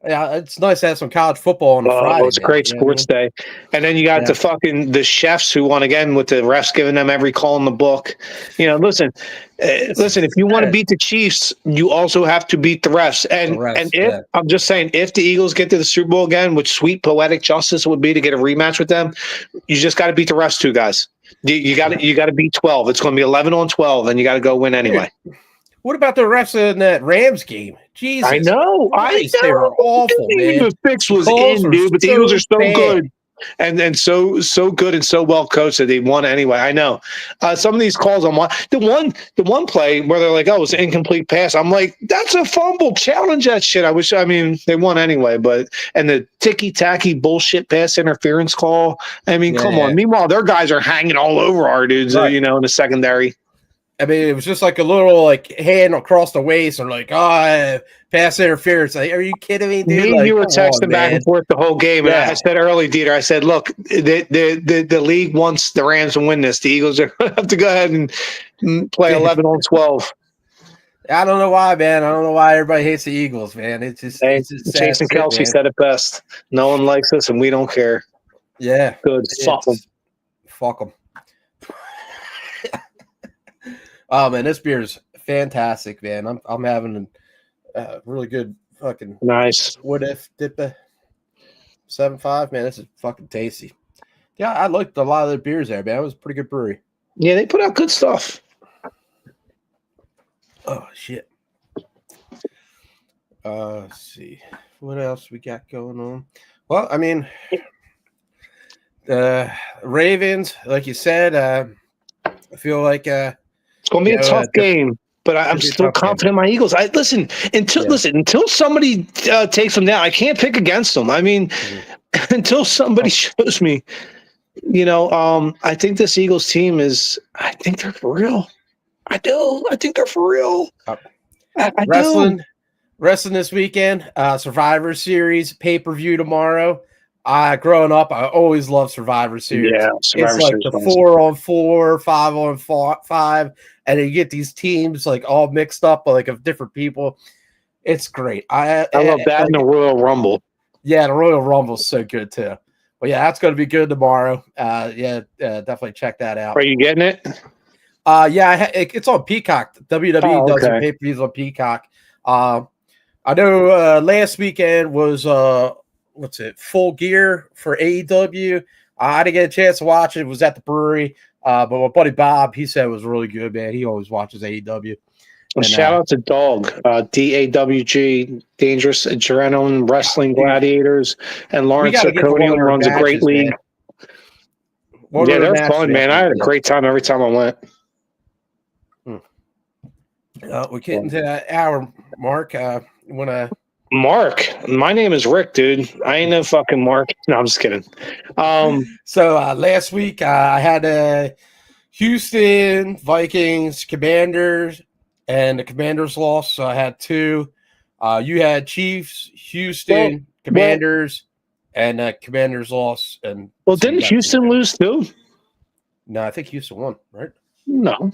Yeah, it's nice to have some college football on a Friday. It's a great sports day. And then you got the chefs who won again with the refs giving them every call in the book. Listen, if you want to beat the Chiefs, you also have to beat the refs. And if I'm just saying, if the Eagles get to the Super Bowl again, which sweet poetic justice would be to get a rematch with them, you just got to beat the refs too, guys. You got to beat 12. It's going to be 11-12, and you got to go win anyway. What about the refs in that Rams game? Jesus. I know. They were awful, man. The fix was in, dude, but the Eagles are so good. And so good and so well coached that they won anyway. I know. Some of these calls on the one play where they're like, "Oh, it's an incomplete pass." I'm like, "That's a fumble. Challenge that shit." They won anyway, and the ticky-tacky bullshit pass interference call. Come on. Meanwhile, their guys are hanging all over our dudes, in the secondary. It was just like a little hand across the waist, or pass interference. Like, are you kidding me, dude? You were texting back and forth the whole game, and I said early, DeeTer, I said, look, the league wants the Rams to win this. The Eagles are going to have to go ahead and play 11-12. I don't know why, man. I don't know why everybody hates the Eagles, man. It's just Jason Kelsey said it best. No one likes us, and we don't care. Yeah, good. Fuck them. Fuck them. Oh man, this beer is fantastic, man. I'm having a really good fucking nice. What if Dippa 7.5? Man, this is fucking tasty. Yeah, I liked a lot of the beers there, man. It was a pretty good brewery. Yeah, they put out good stuff. Oh shit. Let's see what else we got going on. Well, the Ravens, like you said, I feel like it's gonna be a tough game, but I'm still confident in my Eagles. Until somebody takes them down, I can't pick against them. Until somebody shows me, I think this Eagles team I think they're for real. I do. I think they're for real. Wrestling this weekend. Survivor Series pay-per-view tomorrow. Growing up, I always loved Survivor Series. Yeah, Survivor Series the 4-on-4, 5-on-5, and then you get these teams all mixed up of different people. It's great. I love that and the Royal Rumble. Yeah, the Royal Rumble is so good too. But yeah, that's going to be good tomorrow. Definitely check that out. Are you getting it? It's on Peacock. WWE does the pay-per-views on Peacock. I know last weekend was Full Gear for AEW. I didn't get a chance to watch it. It was at the brewery. But my buddy Bob, he said it was really good, man. He always watches AEW. And shout out to Dog, DAWG, Dangerous Adrenaline Wrestling Gladiators, and Lawrence Oconee runs a great league. They're fun, man. I had a great time every time I went. We're getting to that hour mark. Mark, my name is Rick, dude. I ain't no fucking Mark. No, I'm just kidding. So last week I had Houston, Vikings, Commanders, and the Commanders lost. So I had two. You had Chiefs, Houston, Commanders, and Commanders lost. And didn't Houston lose too? No, I think Houston won, right? No.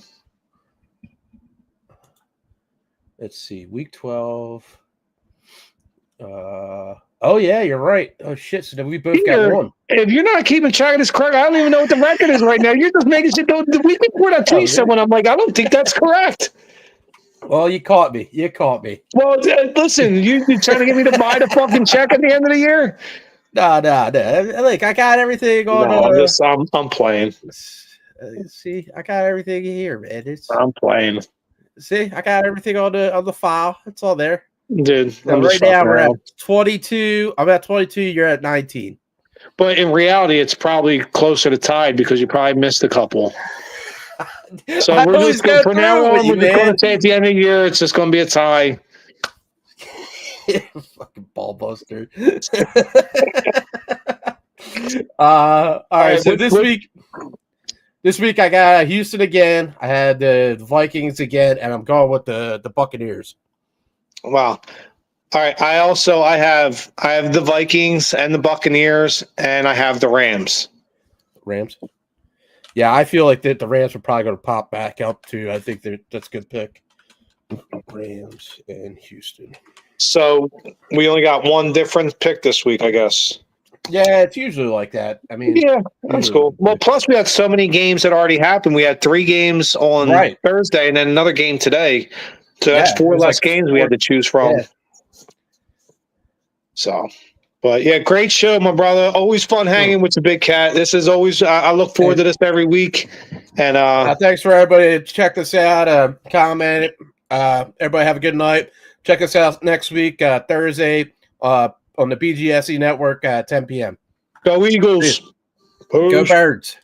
Let's see, week 12. Oh yeah, you're right. Oh shit, so we both got one. If you're not keeping track of this correct, I don't even know what the record is right now. You're just making shit. The week before that tweet someone, I'm like, I don't think that's correct. Well, you caught me. Well, listen, you trying to get me to buy the fucking check at the end of the year? No. Like I got everything on. No, I'm playing. See, I got everything here, man. I'm playing. See, I got everything on the file. It's all there. Dude, so right now we're at 22. I'm at 22. You're at 19. But in reality, it's probably closer to tied because you probably missed a couple. So we're just going from now on. We're just going to say at the end of the year, it's just going to be a tie. Fucking ball buster. All right. So this week I got Houston again. I had the Vikings again, and I'm going with the Buccaneers. Wow. All right. I have the Vikings and the Buccaneers, and I have the Rams. Rams? Yeah, I feel like the Rams are probably going to pop back up too. I think that's a good pick. Rams and Houston. So we only got one different pick this week, I guess. Yeah, it's usually like that. I mean, Yeah, that's cool. Well, plus we had so many games that already happened. We had 3 games on Thursday and then another game today. So that's 4 less games we had to choose from. Yeah. So, but yeah, great show, my brother. Always fun hanging with the big cat. This is always, I look forward to this every week. And thanks for everybody to check us out, comment. Everybody have a good night. Check us out next week, Thursday, on the BGSE network at 10 p.m. Go Eagles. Go Birds.